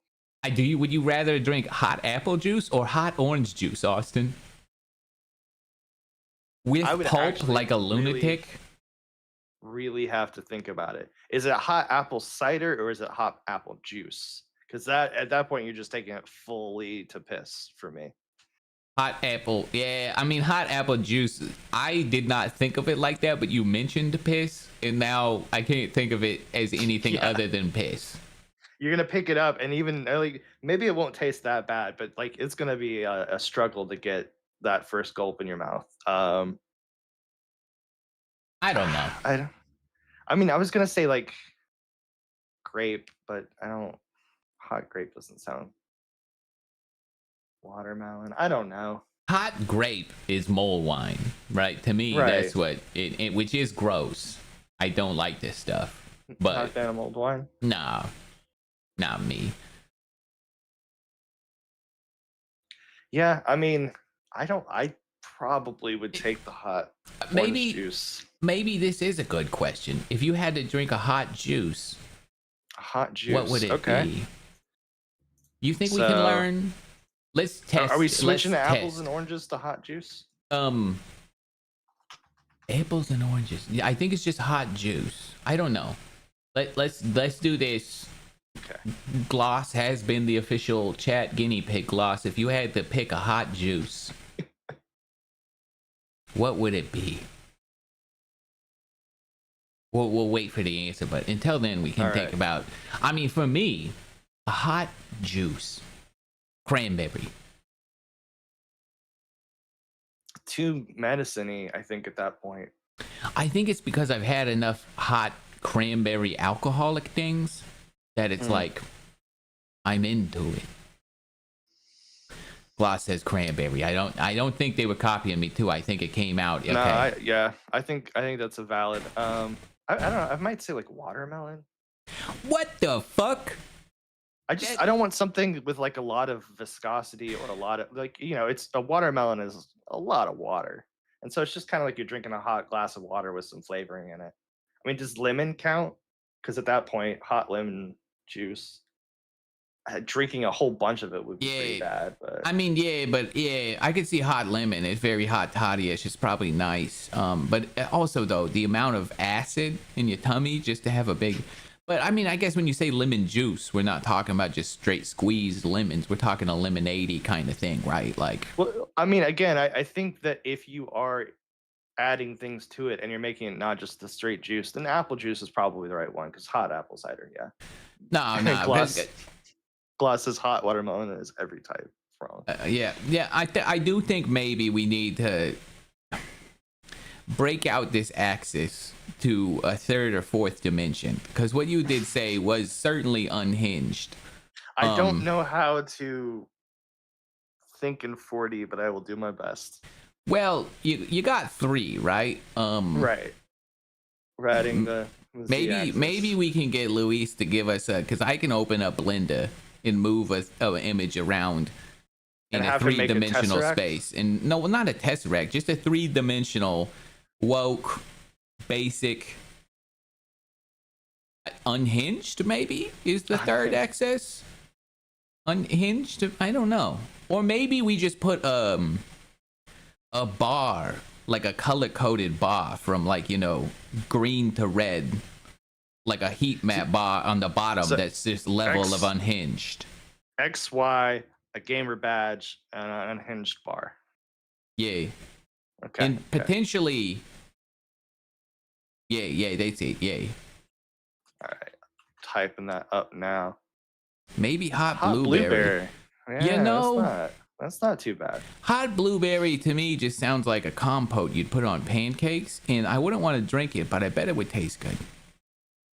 S1: Would you rather drink hot apple juice or hot orange juice, Austin? With pulp like a lunatic?
S2: Really have to think about it. Is it hot apple cider or is it hot apple juice? Because at that point you're just taking it fully to piss for me.
S1: Hot apple, yeah. I mean, hot apple juice. I did not think of it like that, but you mentioned piss, and now I can't think of it as anything other than piss.
S2: You're gonna pick it up, and even like maybe it won't taste that bad, but like it's gonna be a struggle to get that first gulp in your mouth.
S1: I don't know.
S2: I mean, I was gonna say like grape, but I don't. Hot grape doesn't sound. Watermelon. I don't know.
S1: Hot grape is mulled wine, right? To me, that's what it which is gross. I don't like this stuff. But
S2: not fan of mulled wine.
S1: Nah, not me.
S2: Yeah, I mean, I probably would take the hot orange juice.
S1: Maybe this is a good question. If you had to drink a hot juice, what would it be? You think we can learn? Let's test.
S2: Are we switching apples and oranges to hot juice?
S1: Apples and oranges. Yeah, I think it's just hot juice. I don't know. Let's do this.
S2: Okay.
S1: Gloss has been the official chat guinea pig. Gloss, if you had to pick a hot juice, what would it be? we'll wait for the answer, but until then, we can
S2: All
S1: think
S2: right.
S1: about. I mean, for me, a hot juice, cranberry.
S2: Too medicine-y, I think, at that point.
S1: I think it's because I've had enough hot cranberry alcoholic things that it's like I'm into it. Gloss says cranberry. I don't think they were copying me too. I think it came out. Okay.
S2: No, I think that's a valid. I don't know. I might say like watermelon.
S1: What the fuck?
S2: I don't want something with like a lot of viscosity or a lot of like it's a watermelon is a lot of water, and so it's just kind of like you're drinking a hot glass of water with some flavoring in it. I mean, does lemon count? Because at that point, hot lemon juice, drinking a whole bunch of it would be pretty bad. But
S1: I mean, I could see hot lemon. It's very hot toddy-ish. It's probably nice. But also though, the amount of acid in your tummy just to have a big. But I mean, I guess when you say lemon juice, we're not talking about just straight squeezed lemons. We're talking a lemonade kind of thing, right? Like,
S2: well, I mean, again, I think that if you are adding things to it and you're making it not just the straight juice, then apple juice is probably the right one because hot apple cider, yeah.
S1: no,
S2: Glass is hot, watermelon is every type. Wrong.
S1: I do think maybe we need to break out this axis to a third or fourth dimension, because what you did say was certainly unhinged.
S2: I don't know how to think in 4D, but I will do my best.
S1: Well, you got 3, right?
S2: Right. We're adding the
S1: maybe we can get Luis to give us because I can open up Blender and move an image around in a 3-dimensional space. And no, not a tesseract, just a 3-dimensional woke basic unhinged maybe is the third axis. Unhinged, I don't know. Or maybe we just put a bar, like a color-coded bar from like green to red, like a heat map bar on the bottom, so that's this level of unhinged.
S2: XY, a gamer badge, and an unhinged bar.
S1: Yeah. Okay. And potentially that's it. Yeah.
S2: All right. Typing that up now.
S1: Maybe hot blueberry.
S2: Yeah, that's not too bad.
S1: Hot blueberry to me just sounds like a compote you'd put on pancakes, and I wouldn't want to drink it, but I bet it would taste good.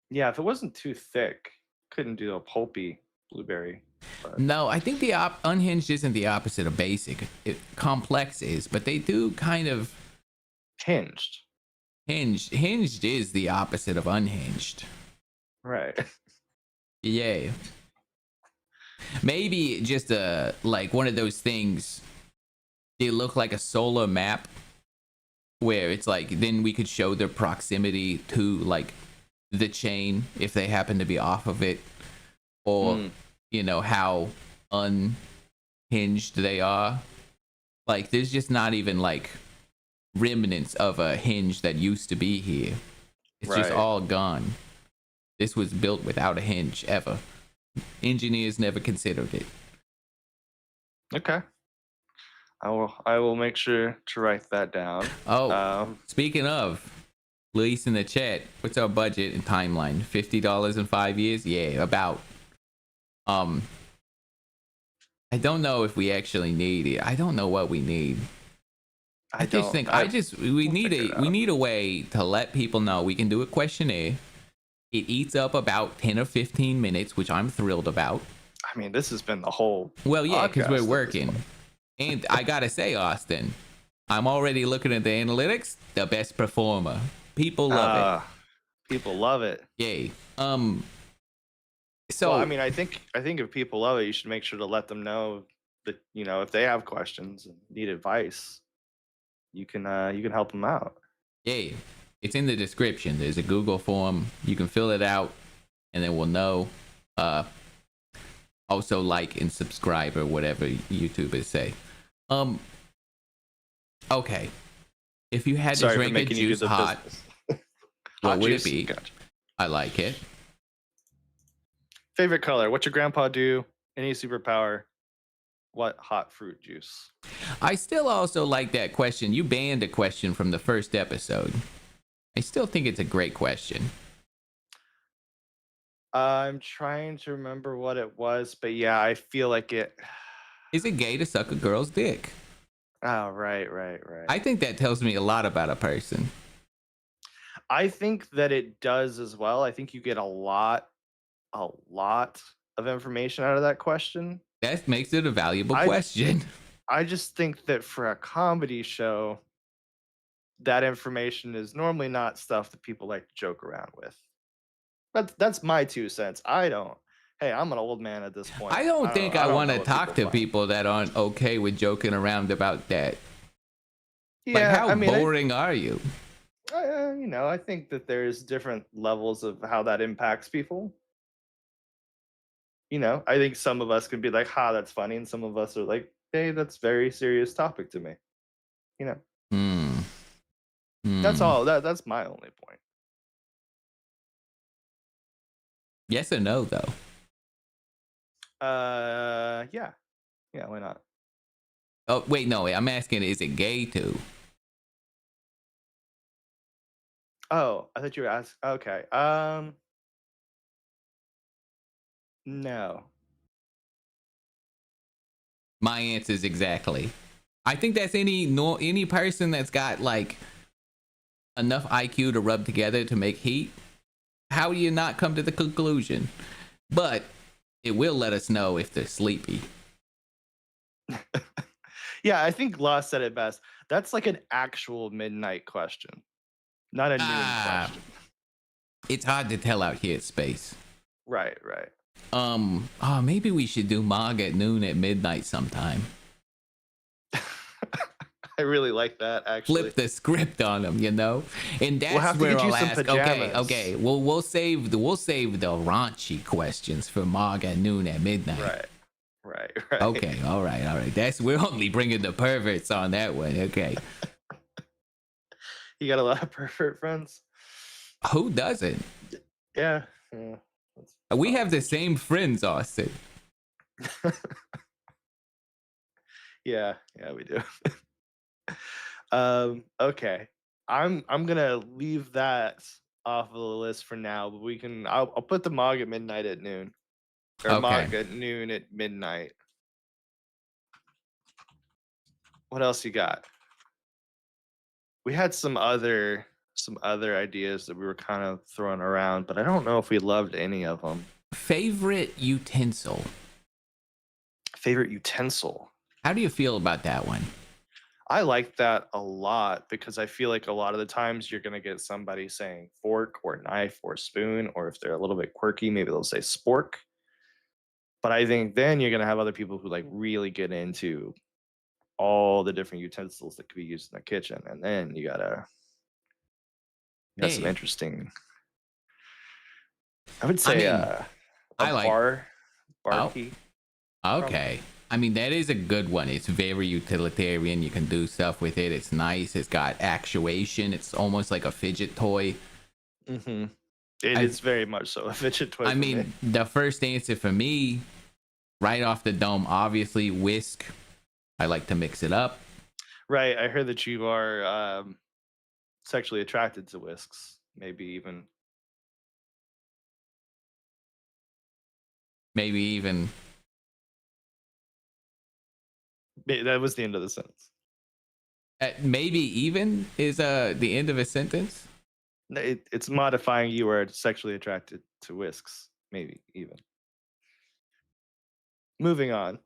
S2: Yeah, if it wasn't too thick, couldn't do a pulpy blueberry. But...
S1: No, I think the unhinged isn't the opposite of basic. Complex is, but they do kind of
S2: hinged.
S1: Hinged is the opposite of unhinged.
S2: Right.
S1: Yeah. Maybe just like one of those things. They look like a solar map, where it's like then we could show their proximity to like the chain if they happen to be off of it, or how unhinged they are. Like there's just not even like remnants of a hinge that used to be here. It's just all gone. This was built without a hinge ever. Engineers never considered it.
S2: Okay. I will make sure to write that down.
S1: Speaking of, Luis in the chat, what's our budget and timeline? $50 in 5 years? Yeah, about. I don't know if we actually need it. I don't know what we need. We need a way to let people know we can do a questionnaire. It eats up about 10 or 15 minutes, which I'm thrilled about.
S2: I mean, this has been the whole.
S1: Well, yeah, because we're working. And I gotta say, Austin, I'm already looking at the analytics. The best performer. People love
S2: it. People love it.
S1: Yay.
S2: So I mean, I think if people love it, you should make sure to let them know that if they have questions and need advice, you can help them out.
S1: Yay. It's in the description. There's a Google form. You can fill it out, and then we'll know. Also, like and subscribe or whatever YouTubers say. Okay. If you had to drink a juice hot, what would it be? Gotcha. I like it.
S2: Favorite color? What's your grandpa do? Any superpower? What hot fruit juice?
S1: I still also like that question. You banned a question from the first episode. I still think it's a great question.
S2: I'm trying to remember what it was, but yeah, I feel like it.
S1: Is it gay to suck a girl's dick?
S2: Oh, right.
S1: I think that tells me a lot about a person.
S2: I think that it does as well. I think you get a lot of information out of that question.
S1: That makes it a valuable
S2: I-
S1: question.
S2: I just think that for a comedy show, that information is normally not stuff that people like to joke around with. That's my 2 cents. Hey, I'm an old man at this point.
S1: I don't think I
S2: don't
S1: want
S2: know
S1: to
S2: what
S1: talk to
S2: find.
S1: people that aren't okay with joking around about that.
S2: Yeah,
S1: Like, how
S2: I mean,
S1: boring are you?
S2: I think that there's different levels of how that impacts people. I think some of us can be like, "Ha, that's funny," and some of us are like, "Hey, that's very serious topic to me." You know,
S1: Hmm.
S2: that's all. That's my only point.
S1: Yes or no, though?
S2: Yeah, why not?
S1: Oh, wait, no. I'm asking, is it gay to?
S2: Oh, I thought you were asking. Okay. No.
S1: My answer is exactly. I think that's any person that's got like enough IQ to rub together to make heat. How do you not come to the conclusion? But it will let us know if they're sleepy.
S2: Yeah, I think Law said it best. That's like an actual midnight question, not a noon question.
S1: It's hard to tell out here at space.
S2: Right.
S1: Maybe we should do Mogg at noon at midnight sometime.
S2: I really like that, actually.
S1: Flip the script on them, and that's
S2: We'll have to
S1: where
S2: get you
S1: I'll
S2: some
S1: ask.
S2: pajamas.
S1: Okay. We'll save the raunchy questions for Mogg at noon at midnight.
S2: Right.
S1: Okay, all right. We're only bringing the perverts on that one. Okay.
S2: You got a lot of pervert friends?
S1: Who doesn't?
S2: Yeah.
S1: We have the same friends, Austin.
S2: Yeah, we do. Okay. I'm gonna leave that off of the list for now, but I'll put the Mog at midnight at noon. Or
S1: Okay.
S2: Mog at noon at midnight. What else you got? We had some other ideas that we were kind of throwing around, but I don't know if we loved any of them.
S1: Favorite utensil.
S2: Favorite utensil.
S1: How do you feel about that one?
S2: I like that a lot because I feel like a lot of the times you're going to get somebody saying fork or knife or spoon, or if they're a little bit quirky, maybe they'll say spork. But I think then you're going to have other people who like really get into all the different utensils that could be used in the kitchen. And then you got some interesting, I would say, bar key.
S1: Okay. I mean, that is a good one. It's very utilitarian. You can do stuff with it. It's nice. It's got actuation. It's almost like a fidget toy.
S2: Mm-hmm. It is very much so a fidget toy.
S1: I mean, the first answer for me, right off the dome, obviously, whisk. I like to mix it up.
S2: Right. I heard that you are sexually attracted to whisks. Maybe even. That was the end of the sentence.
S1: Maybe even is the end of a sentence.
S2: It's modifying you are sexually attracted to whisks. Maybe even. Moving on.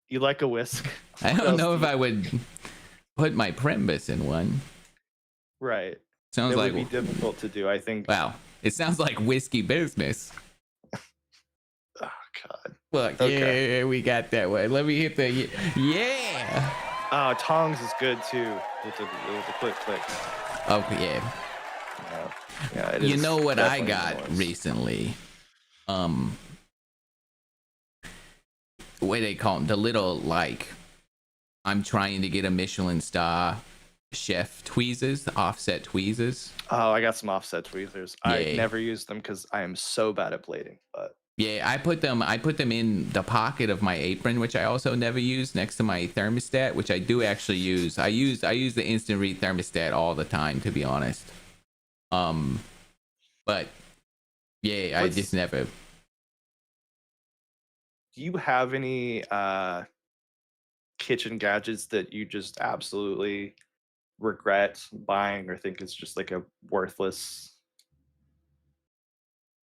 S2: You like a whisk?
S1: I don't know if I would put my premise in one.
S2: Right.
S1: Sounds like
S2: it would be difficult to do, I think.
S1: Wow. It sounds like whiskey business.
S2: Oh, God.
S1: Look, okay. Yeah, we got that one. Let me hit the yeah.
S2: Oh, tongs is good too with the click.
S1: Oh yeah.
S2: Yeah.
S1: You know what I got recently? What do they call them? The little like, I'm trying to get a Michelin star chef tweezers, offset tweezers.
S2: Oh, I got some offset tweezers. Yeah. I never use them because I am so bad at blading, but.
S1: Yeah, I put them in the pocket of my apron, which I also never use, next to my thermostat, which I do actually use. I use the instant read thermostat all the time, to be honest. But yeah, I just
S2: What's
S1: never.
S2: Do you have any kitchen gadgets that you just absolutely regret buying or think is just like a worthless?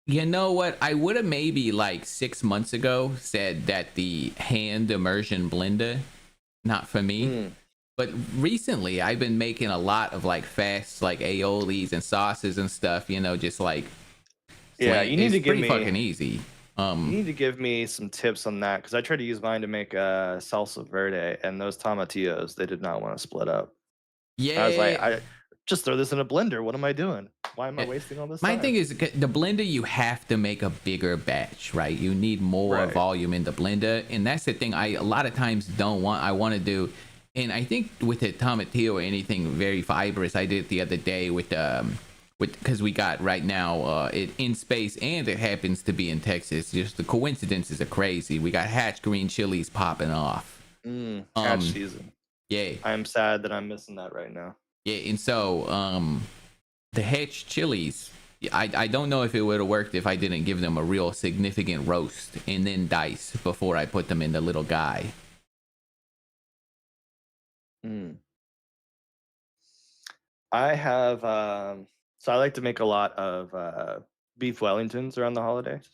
S1: You know what? I would have maybe like 6 months ago said that the hand immersion blender, not for me.
S2: Mm.
S1: But recently, I've been making a lot of like fast, like aiolis and sauces and stuff. Just like
S2: Yeah,
S1: slam.
S2: you need
S1: It's
S2: to give
S1: pretty
S2: me
S1: fucking easy.
S2: you need to give me some tips on that because I tried to use mine to make salsa verde, and those tomatillos they did not want to split up. I was like,
S1: Yeah.
S2: I just throw this in a blender. What am I doing? Why am I wasting all this
S1: My
S2: time?
S1: thing is the blender. You have to make a bigger batch, right? You need more
S2: Right.
S1: volume in the blender, and that's the thing. I a lot of times don't want. I want to do, and I think with the tomatillo or anything very fibrous, I did it the other day with because we got right now it in space and it happens to be in Texas. Just the coincidences are crazy. We got hatch green chilies popping off.
S2: Hatch season.
S1: Yeah,
S2: I am sad that I'm missing that right now.
S1: yeah, and so the hatch chilies. I don't know if it would have worked if I didn't give them a real significant roast and then dice before I put them in the little guy.
S2: Mm. I have so I like to make a lot of beef Wellingtons around the holidays.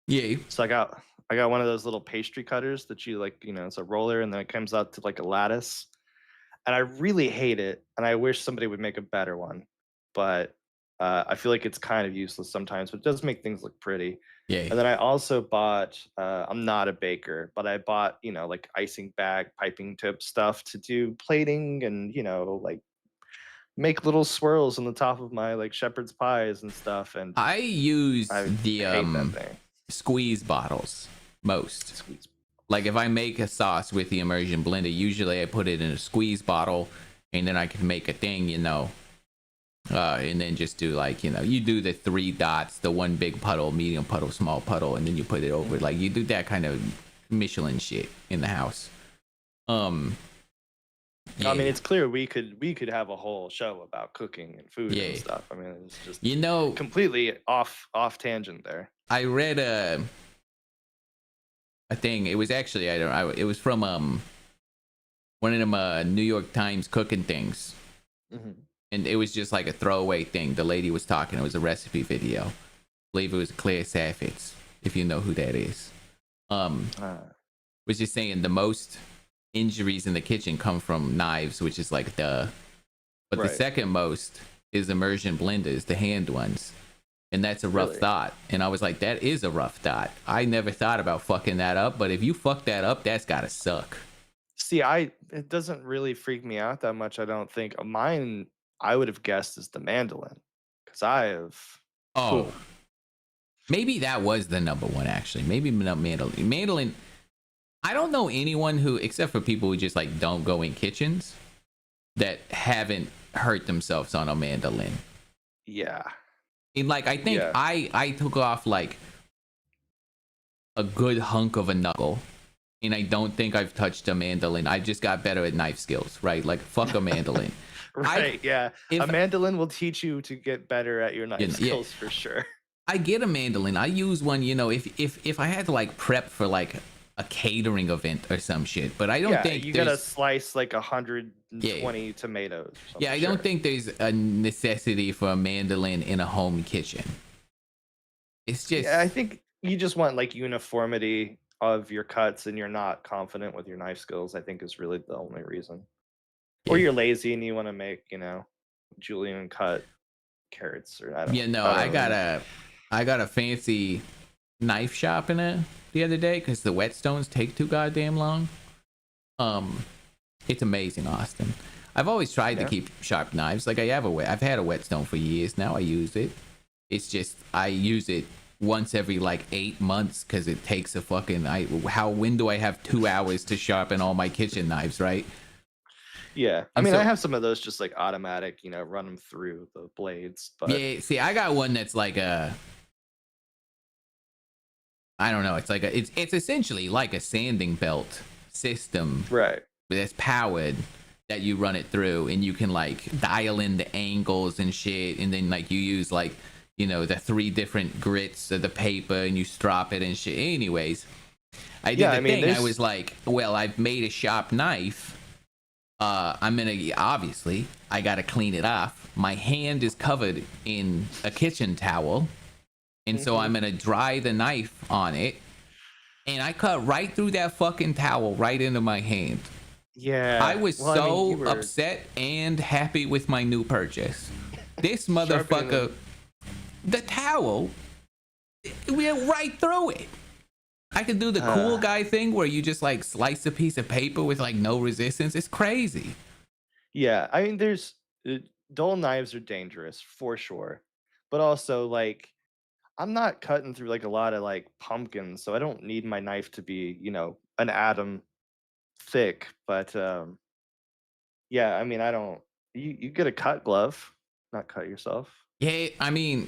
S1: Yeah.
S2: So I got one of those little pastry cutters that you like, it's a roller and then it comes out to like a lattice. And I really hate it, and I wish somebody would make a better one. But I feel like it's kind of useless sometimes, but it does make things look pretty.
S1: Yeah.
S2: And then I also bought, I'm not a baker, but I bought, like icing bag, piping tip stuff to do plating and, like make little swirls on the top of my like shepherd's pies and stuff. And
S1: I use
S2: I
S1: the
S2: hate that thing.
S1: squeeze bottles most.
S2: Squeeze.
S1: Like if I make a sauce with the immersion blender, usually I put it in a squeeze bottle and then I can make a thing, and then just do like, you do the 3 dots, the one big puddle, medium puddle, small puddle, and then you put it over. Like you do that kind of Michelin shit in the house.
S2: I mean, it's clear we could have a whole show about cooking and food and stuff. I mean, it's just completely off tangent there.
S1: I read a thing. It was actually it was from one of them New York Times cooking things, and it was just like a throwaway thing. The lady was talking. It was a recipe video. I believe it was Claire Saffitz, if you know who that is. Was just saying the most injuries in the kitchen come from knives, which is like but the second most is immersion blenders, the hand ones. And that's a rough thought. And I was like, that is a rough thought. I never thought about fucking that up, but if you fuck that up, that's gotta suck.
S2: See, it doesn't really freak me out that much, I don't think. Mine, I would have guessed is the mandolin. Because I have
S1: maybe that was the number one actually. Maybe not mandolin. Mandolin, I don't know anyone who, except for people who just like don't go in kitchens, that haven't hurt themselves on a mandolin.
S2: Yeah.
S1: And like I think I took off like a good hunk of a knuckle, and I don't think I've touched a mandolin. I just got better at knife skills, right? Like fuck a mandolin.
S2: Yeah. A mandolin will teach you to get better at your knife skills for sure.
S1: I get a mandolin. I use one, if I had to like prep for like a catering event or some shit, but I don't think
S2: you gotta slice like 120 tomatoes.
S1: Yeah, I don't think there's a necessity for a mandolin in a home kitchen. It's just
S2: I think you just want like uniformity of your cuts, and you're not confident with your knife skills. I think is really the only reason. Or you're lazy and you want to make julienne cut carrots or I don't.
S1: I got a fancy knife sharpener the other day because the whetstones take too goddamn long. It's amazing, Austin. I've always tried to keep sharp knives. Like I've had a whetstone for years now. I use it. It's just I use it once every like 8 months because it takes a fucking. When do I have 2 hours to sharpen all my kitchen knives, right?
S2: Yeah, I mean, I have some of those just like automatic, run them through the blades. But
S1: yeah, see, I got one that's like I don't know. It's like it's essentially like a sanding belt system,
S2: right?
S1: But it's powered, that you run it through, and you can like dial in the angles and shit, and then like you use like, you know, the 3 different grits of the paper and you strop it and shit. Anyways, I did
S2: Yeah,
S1: the
S2: I mean,
S1: thing. I
S2: there's
S1: was like, well, I've made a sharp knife. I'm gonna, obviously I gotta clean it off. My hand is covered in a kitchen towel, and so I'm
S2: Mhm.
S1: gonna dry the knife on it, and I cut right through that fucking towel right into my hand. I
S2: Yeah.
S1: was
S2: Well, I mean, you
S1: so
S2: were
S1: upset and happy with my new purchase. This
S2: sharpening
S1: motherfucker,
S2: them.
S1: the towel, we went right through it. I could do the cool
S2: Uh,
S1: guy thing where you just like slice a piece of paper with like no resistance. It's crazy.
S2: yeah, I mean, there's dull knives are dangerous for sure, but also like I'm not cutting through like a lot of like pumpkins, so I don't need my knife to be, an atom thick. But yeah, I mean, I don't. You get a cut glove, not cut yourself.
S1: Yeah, I mean,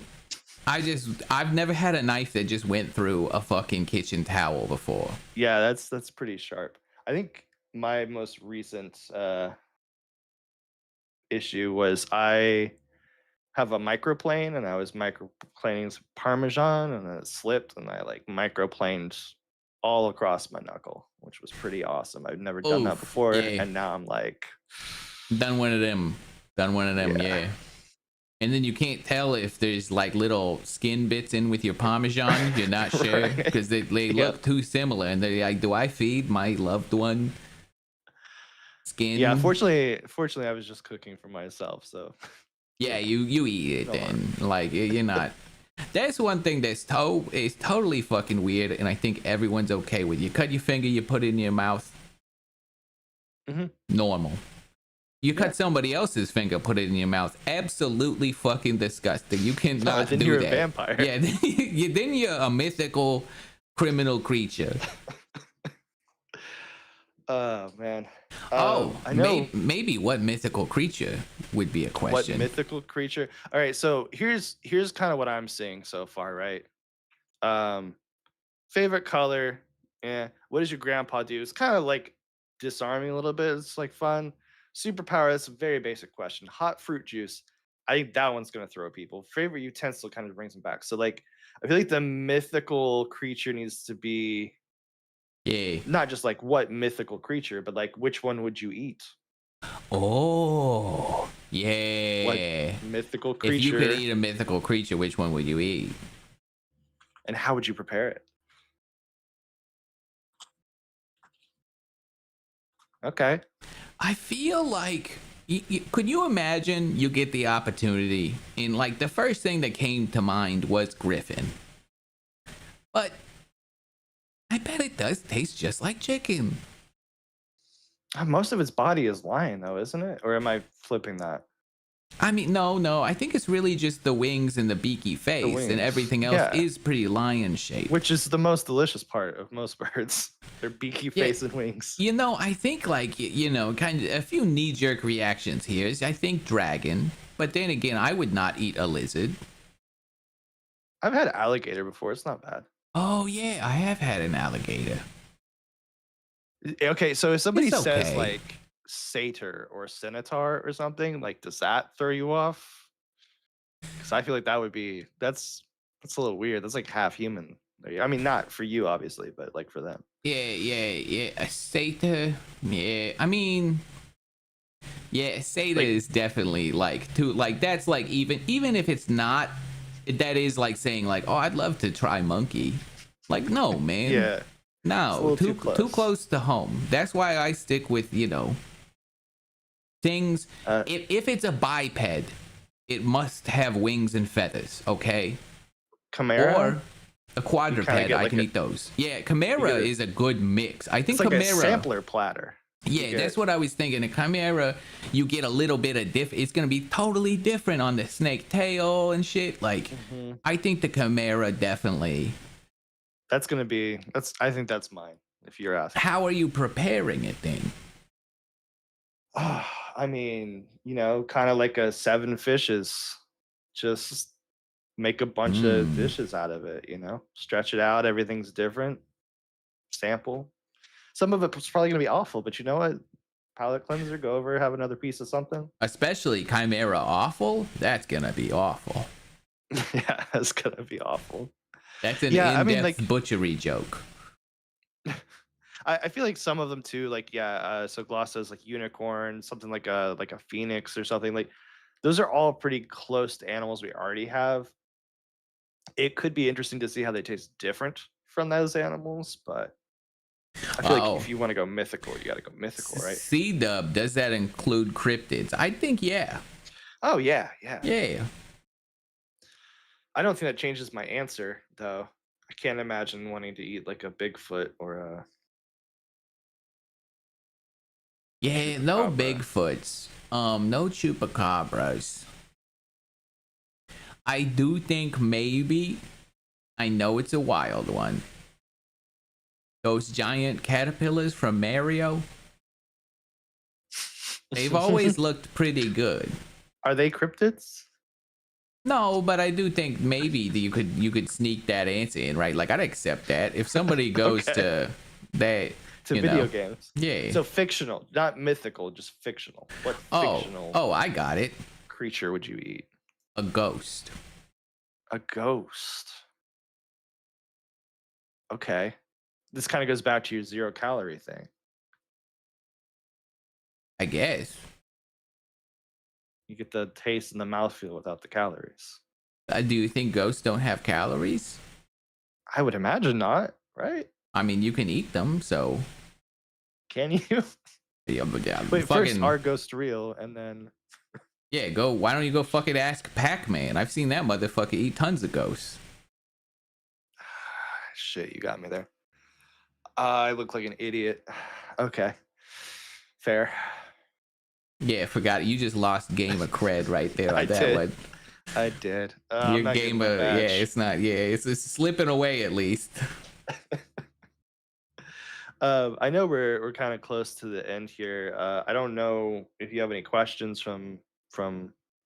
S1: I've never had a knife that just went through a fucking kitchen towel before.
S2: Yeah, that's pretty sharp. I think my most recent issue was I have a microplane and I was microplaning some Parmesan and then it slipped and I like microplaned all across my knuckle, which was pretty awesome. I've never done that
S1: Oof,
S2: before.
S1: yeah.
S2: And now I'm like,
S1: Done one of them. Done one of them,
S2: yeah.
S1: yeah. And then you can't tell if there's like little skin bits in with your Parmesan. You're not sure
S2: Right.
S1: because they
S2: Yep.
S1: look too similar. And they're like, do I feed my loved one
S2: Yeah,
S1: skin?
S2: fortunately I was just cooking for myself, so
S1: Yeah, you eat it
S2: no harm.
S1: then. Like you're not. That's one thing that's is totally fucking weird, and I think everyone's okay with. You cut your finger, you put it in your mouth,
S2: Hmm.
S1: normal. You
S2: Yeah.
S1: cut somebody else's finger, put it in your mouth, absolutely fucking disgusting. You cannot
S2: Then
S1: do
S2: you're a
S1: that.
S2: vampire.
S1: Yeah, then you're a mythical criminal creature.
S2: Oh man.
S1: Oh,
S2: I know
S1: maybe what mythical creature would be a
S2: what
S1: question.
S2: mythical creature. All right, so here's kind of what I'm seeing so far, right? Um Favorite color? Yeah. What does your grandpa do? It's kind of like disarming a little bit. It's like fun. Superpower, that's a very basic question. Hot fruit juice. I think that one's gonna throw people. Favorite utensil kind of brings them back. So like I feel like the mythical creature needs to be
S1: Yeah.
S2: not just like what mythical creature, but like which one would you eat?
S1: Oh,
S2: What
S1: yeah.
S2: mythical
S1: If you could
S2: creature
S1: eat a mythical creature, which one would you eat?
S2: and how would you prepare it? Okay.
S1: I feel like could you imagine you get the opportunity and like the first thing that came to mind was Griffin. But I bet it does taste just like chicken.
S2: Most of its body is lion though, isn't it? Or am I flipping that?
S1: I mean, no, I think it's really just the wings and the beaky
S2: The
S1: face, and
S2: wings.
S1: everything else
S2: Yeah.
S1: is pretty lion shaped.
S2: Which is the most delicious part of most birds. Their beaky
S1: Yeah,
S2: face and wings.
S1: you know, I think like you know, kind of a few knee jerk reactions here is I think dragon, but then again, I would not eat a lizard.
S2: I've had alligator before. It's not bad.
S1: Oh yeah, I have had an alligator.
S2: Okay, so if somebody
S1: It's
S2: says
S1: okay.
S2: like satyr or centaur or something, like does that throw you off? Because I feel like that would be that's a little weird. That's like half human. I mean, not for you obviously, but like for them.
S1: Yeah. A satyr. Yeah, I mean, yeah, a satyr
S2: Like,
S1: is definitely like too like that's like even if it's not, that is like saying like, oh, I'd love to try monkey. Like, no, man,
S2: yeah, it's a
S1: no,
S2: little too
S1: too
S2: close.
S1: close to home. That's why I stick with things.
S2: Uh,
S1: If it's a biped, it must have wings and feathers. Okay,
S2: Chimera,
S1: or a
S2: you kind of
S1: quadruped.
S2: get
S1: I
S2: like
S1: can
S2: a
S1: eat those. Yeah,
S2: you get
S1: chimera
S2: a
S1: is a good mix. I
S2: it's
S1: think
S2: like a
S1: chimera.
S2: sampler platter. You
S1: Yeah, that's
S2: get
S1: what I was thinking. A chimera, you get a little bit of It's gonna be totally different on the snake tail and shit. Like,
S2: Mhm.
S1: I think the chimera definitely.
S2: That's gonna be that's I think that's mine, if you're asking.
S1: How are you preparing it then?
S2: I mean, kind of like a seven fishes. Just make a bunch of
S1: Mm.
S2: dishes out of it, stretch it out, everything's different. Sample. Some of it's probably gonna be awful, but you know what? palate cleanser. Go over, have another piece of something.
S1: Especially Chimera awful. That's gonna be awful.
S2: Yeah, that's gonna be awful.
S1: That's an
S2: Yeah, I mean,
S1: in-depth
S2: like,
S1: butchery joke.
S2: I feel like some of them too, like yeah. So Gloss says like unicorn, something like a phoenix or something. Like those are all pretty close to animals we already have. It could be interesting to see how they taste different from those animals, but I feel like
S1: Oh,
S2: if you want to go mythical, you got to go mythical, right?
S1: C-dub, does that include cryptids? I think yeah.
S2: Oh yeah, yeah.
S1: Yeah.
S2: I don't think that changes my answer though. I can't imagine wanting to eat like a Bigfoot or a
S1: Yeah, no
S2: chupacabra.
S1: Bigfoots. No chupacabras. I do think maybe, I know it's a wild one, those giant caterpillars from Mario, they've always looked pretty good.
S2: Are they cryptids?
S1: No, but I do think maybe that you could sneak that answer in, right? Like I'd accept that if somebody goes
S2: Okay.
S1: to that,
S2: To
S1: you
S2: video
S1: know.
S2: games.
S1: Yeah.
S2: So fictional, not mythical, just fictional. What
S1: Oh,
S2: fictional
S1: oh, I got it.
S2: creature would you eat?
S1: A ghost.
S2: A ghost. Okay. This kind of goes back to your 0 calorie thing.
S1: I guess.
S2: You get the taste and the mouthfeel without the calories.
S1: Do you think ghosts don't have calories?
S2: I would imagine not, right?
S1: I mean, you can eat them, so
S2: Can you?
S1: yeah, but yeah,
S2: Wait, first,
S1: fucking
S2: are ghosts real? And then,
S1: yeah. Go. Why don't you go fucking ask Pac-Man? I've seen that motherfucker eat tons of ghosts.
S2: shit, you got me there. I look like an idiot. Okay. Fair.
S1: Yeah, forgot. You just lost game of cred right there
S2: I
S1: on that
S2: did.
S1: one.
S2: I did. I'm
S1: Your
S2: not
S1: game
S2: getting my
S1: of yeah,
S2: badge.
S1: it's not. Yeah, it's slipping away at least.
S2: I know we're kind of close to the end here. I don't know if you have any questions from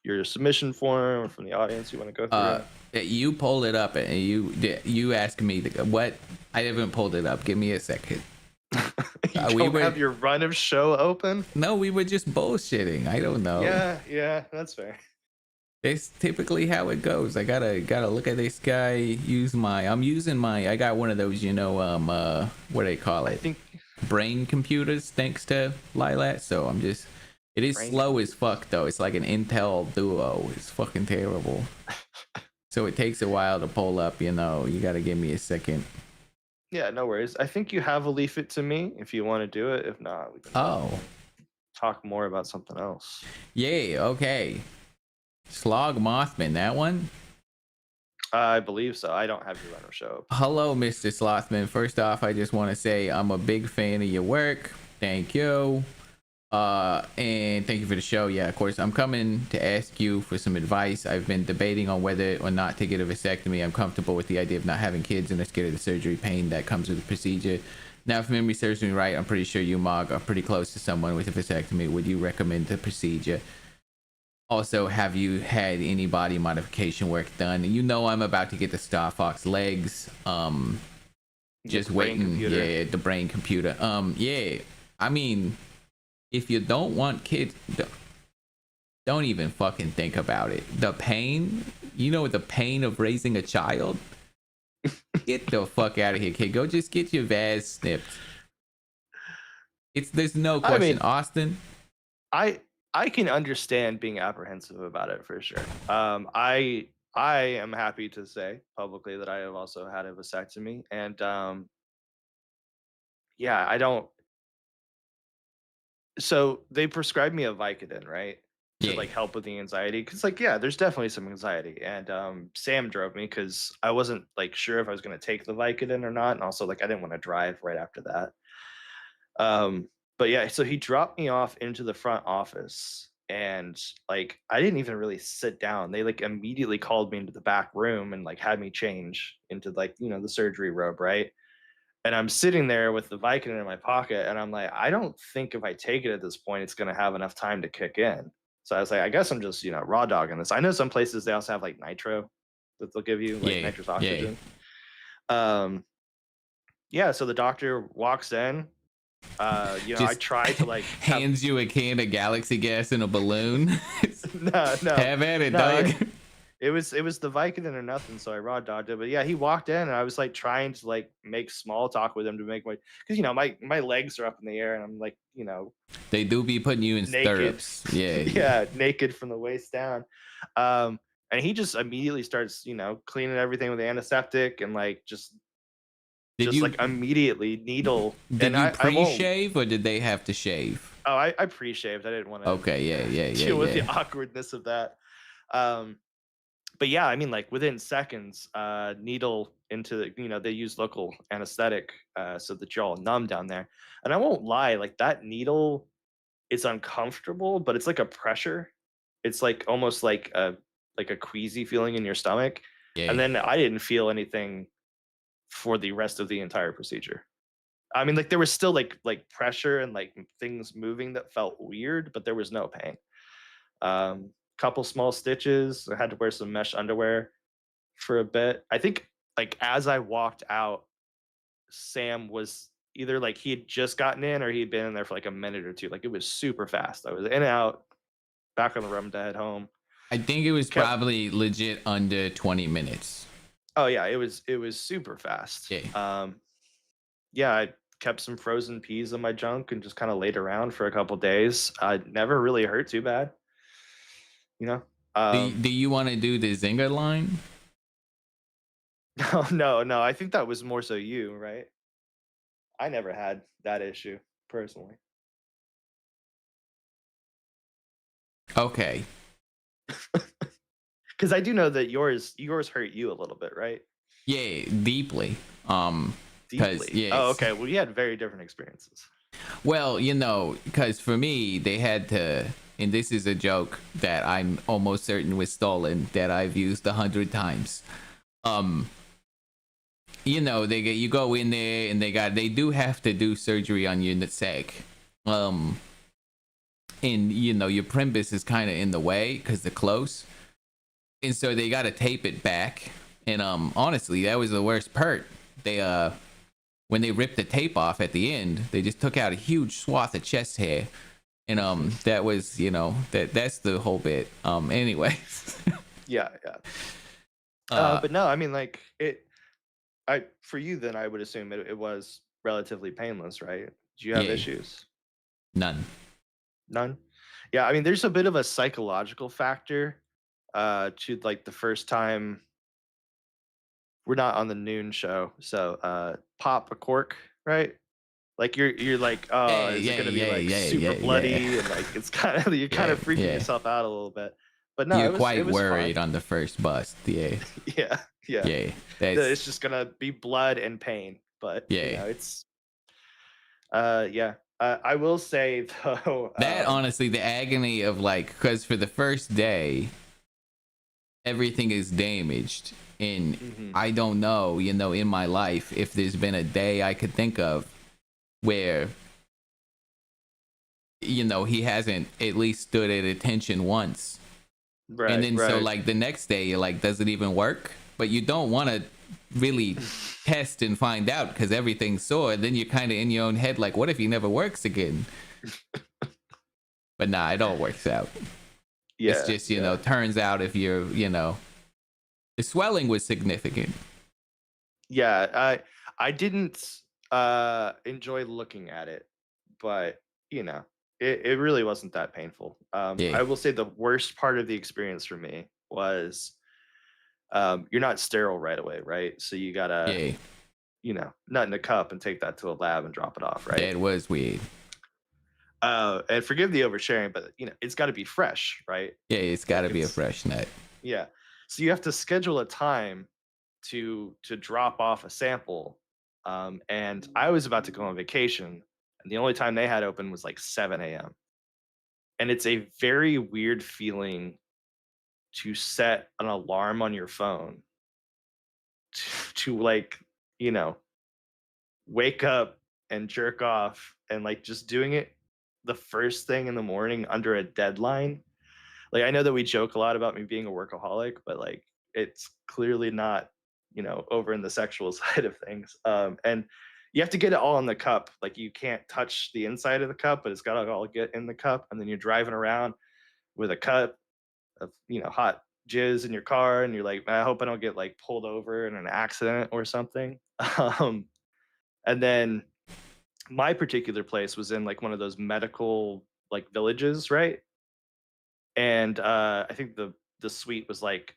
S2: your submission form or from the audience you want to go through.
S1: You pulled it up and you asked me what. I haven't pulled it up. Give me a second.
S2: You
S1: We
S2: don't
S1: were
S2: have your run of show open?
S1: no, we were just bullshitting. I don't know.
S2: Yeah, that's fair.
S1: It's typically how it goes. I gotta look at this guy. I'm using my. I got one of those, what do they call
S2: I
S1: it?
S2: think
S1: Brain computers, thanks to Lilat. So I'm just. It is
S2: Brain
S1: slow as fuck though. It's like an Intel Duo. It's fucking terrible. So it takes a while to pull up. You gotta give me a second.
S2: yeah, no worries. I think you have a leaf it to me if you want to do it. If not, we can
S1: Oh,
S2: talk more about something else.
S1: yay. Okay. Slog Mothman. That one.
S2: I believe so. I don't have your run of show open.
S1: Hello, Mr. Slothman. First off, I just want to say I'm a big fan of your work. Thank you. And thank you for the show. Yeah, of course, I'm coming to ask you for some advice. I've been debating on whether or not to get a vasectomy. I'm comfortable with the idea of not having kids and I'm scared of the surgery pain that comes with the procedure. Now, if memory serves me right, I'm pretty sure you, Mogg, are pretty close to someone with a vasectomy. Would you recommend the procedure? Also, have you had any body modification work done? I'm about to get the Star Fox legs. Just
S2: The brain
S1: waiting.
S2: computer.
S1: Yeah, the brain computer. Yeah. I mean, if you don't want kids, don't even fucking think about it. The pain, the pain of raising a child. Get the fuck out of here, kid. Go just get your vas snipped. There's no
S2: I
S1: question,
S2: mean,
S1: Austin.
S2: I can understand being apprehensive about it for sure. I am happy to say publicly that I have also had a vasectomy, and yeah, I don't. So they prescribed me a Vicodin, right, to
S1: Yeah.
S2: like help with the anxiety, because like yeah, there's definitely some anxiety, and Sam drove me because I wasn't like sure if I was going to take the Vicodin or not, and also like I didn't want to drive right after that. But yeah, so he dropped me off into the front office and like I didn't even really sit down. They like immediately called me into the back room and like had me change into like, the surgery robe, right? And I'm sitting there with the Vicodin in my pocket and I'm like, I don't think if I take it at this point it's gonna have enough time to kick in. So I was like, I guess I'm just, raw dogging this. I know some places they also have like nitro that they'll give you, like
S1: Yeah.
S2: nitrous
S1: Yeah.
S2: oxygen. Yeah, so the doctor walks in I
S1: Just
S2: tried to like have
S1: hands you a can of Galaxy gas in a balloon.
S2: no, no,
S1: Have at it,
S2: no.
S1: dog.
S2: Yeah, it was the Vicodin or nothing, so I raw dogged it. But yeah, he walked in and I was like trying to like make small talk with him to make my because my legs are up in the air and I'm like
S1: They do be putting you in
S2: naked,
S1: stirrups. Yeah, yeah.
S2: yeah, naked from the waist down. Um, and he just immediately starts cleaning everything with antiseptic and like just
S1: Did
S2: just
S1: you
S2: like immediately needle.
S1: did
S2: And
S1: you
S2: I won't.
S1: pre-shave or did they have to shave?
S2: Oh, I pre-shaved. I didn't want to
S1: Okay, yeah, yeah, yeah,
S2: deal with the
S1: yeah.
S2: awkwardness of that. Um, but yeah, I mean, like within seconds, needle into they use local anesthetic so that you're all numb down there. And I won't lie, like that needle is uncomfortable, but it's like a pressure. It's like almost like a queasy feeling in your stomach. And
S1: Yeah.
S2: then I didn't feel anything for the rest of the entire procedure. I mean, like there was still like pressure and like things moving that felt weird, but there was no pain. Couple small stitches. I had to wear some mesh underwear for a bit. I think like as I walked out, Sam was either like he had just gotten in or he had been in there for like a minute or two. Like it was super fast. I was in and out, back on the room to head home.
S1: I think it was
S2: Kept
S1: probably legit under 20 minutes.
S2: Oh yeah, it was super fast.
S1: Yeah.
S2: Yeah, I kept some frozen peas in my junk and just kind of laid around for a couple days. I never really hurt too bad, you know.
S1: Do you want to do the Zinger line?
S2: No, no, no. I think that was more so you, right? I never had that issue personally.
S1: Okay.
S2: Because I do know that yours hurt you a little bit, right?
S1: Yeah, deeply. Because
S2: Deeply. Oh,
S1: yes.
S2: okay. Well, you had very different experiences.
S1: Well, because for me, they had to, and this is a joke that I'm almost certain was stolen that I've used 100 times. Um, you go in there and they do have to do surgery on your sac. And your primbus is kind of in the way because they're close, and so they got to tape it back. And honestly, that was the worst part. They when they ripped the tape off at the end, they just took out a huge swath of chest hair. And that was that's the whole bit. Anyway.
S2: Yeah, yeah. But no, I mean, like for you, then I would assume it was relatively painless, right? Do you have
S1: Yeah,
S2: issues?
S1: none.
S2: None. Yeah, I mean, there's a bit of a psychological factor to like the first time we're not on the noon show, so pop a cork, right? Like you're like, oh,
S1: Yeah,
S2: is it
S1: yeah,
S2: gonna be
S1: yeah,
S2: like
S1: yeah,
S2: super
S1: yeah, yeah.
S2: bloody and like it's kind of you're kind
S1: Yeah,
S2: of freaking
S1: yeah.
S2: yourself out a little bit. But no,
S1: You're
S2: it
S1: quite
S2: was
S1: worried
S2: fine.
S1: on the first bust. Yeah,
S2: Yeah, yeah.
S1: yeah. That's
S2: It's just gonna be blood and pain, but
S1: yeah.
S2: it's yeah. I will say though,
S1: That honestly, the agony of like, because for the first day, everything is damaged, and
S2: mhm,
S1: I don't know, in my life, if there's been a day I could think of where he hasn't at least stood at attention once. And
S2: right,
S1: then so
S2: right.
S1: like the next day you're like, does it even work? But you don't want to really test and find out because everything's sore. Then you're kind of in your own head like, what if he never works again? But nah, it all works out. It's
S2: Yeah,
S1: just
S2: yeah.
S1: turns out if you're the swelling was significant.
S2: Yeah, I didn't enjoy looking at it, but it really wasn't that painful.
S1: Yeah,
S2: I will say the worst part of the experience for me was you're not sterile right away, right? So you gotta,
S1: yeah,
S2: nut in a cup and take that to a lab and drop it off, right?
S1: that was weird.
S2: And forgive the oversharing, but it's got to be fresh, right?
S1: Yeah, it's got
S2: Like
S1: to be a
S2: it's
S1: fresh nut.
S2: yeah. So you have to schedule a time to drop off a sample. And I was about to go on vacation, and the only time they had open was like 7 a.m. And it's a very weird feeling to set an alarm on your phone to like, you know, wake up and jerk off and like just doing it the first thing in the morning under a deadline. Like I know that we joke a lot about me being a workaholic, but like it's clearly not, over in the sexual side of things. And You have to get it all in the cup. Like you can't touch the inside of the cup, but it's got to all get in the cup. And then you're driving around with a cup of hot jizz in your car, and you're like, I hope I don't get like pulled over in an accident or something. Um, and then my particular place was in like one of those medical like villages, right? And I think the suite was like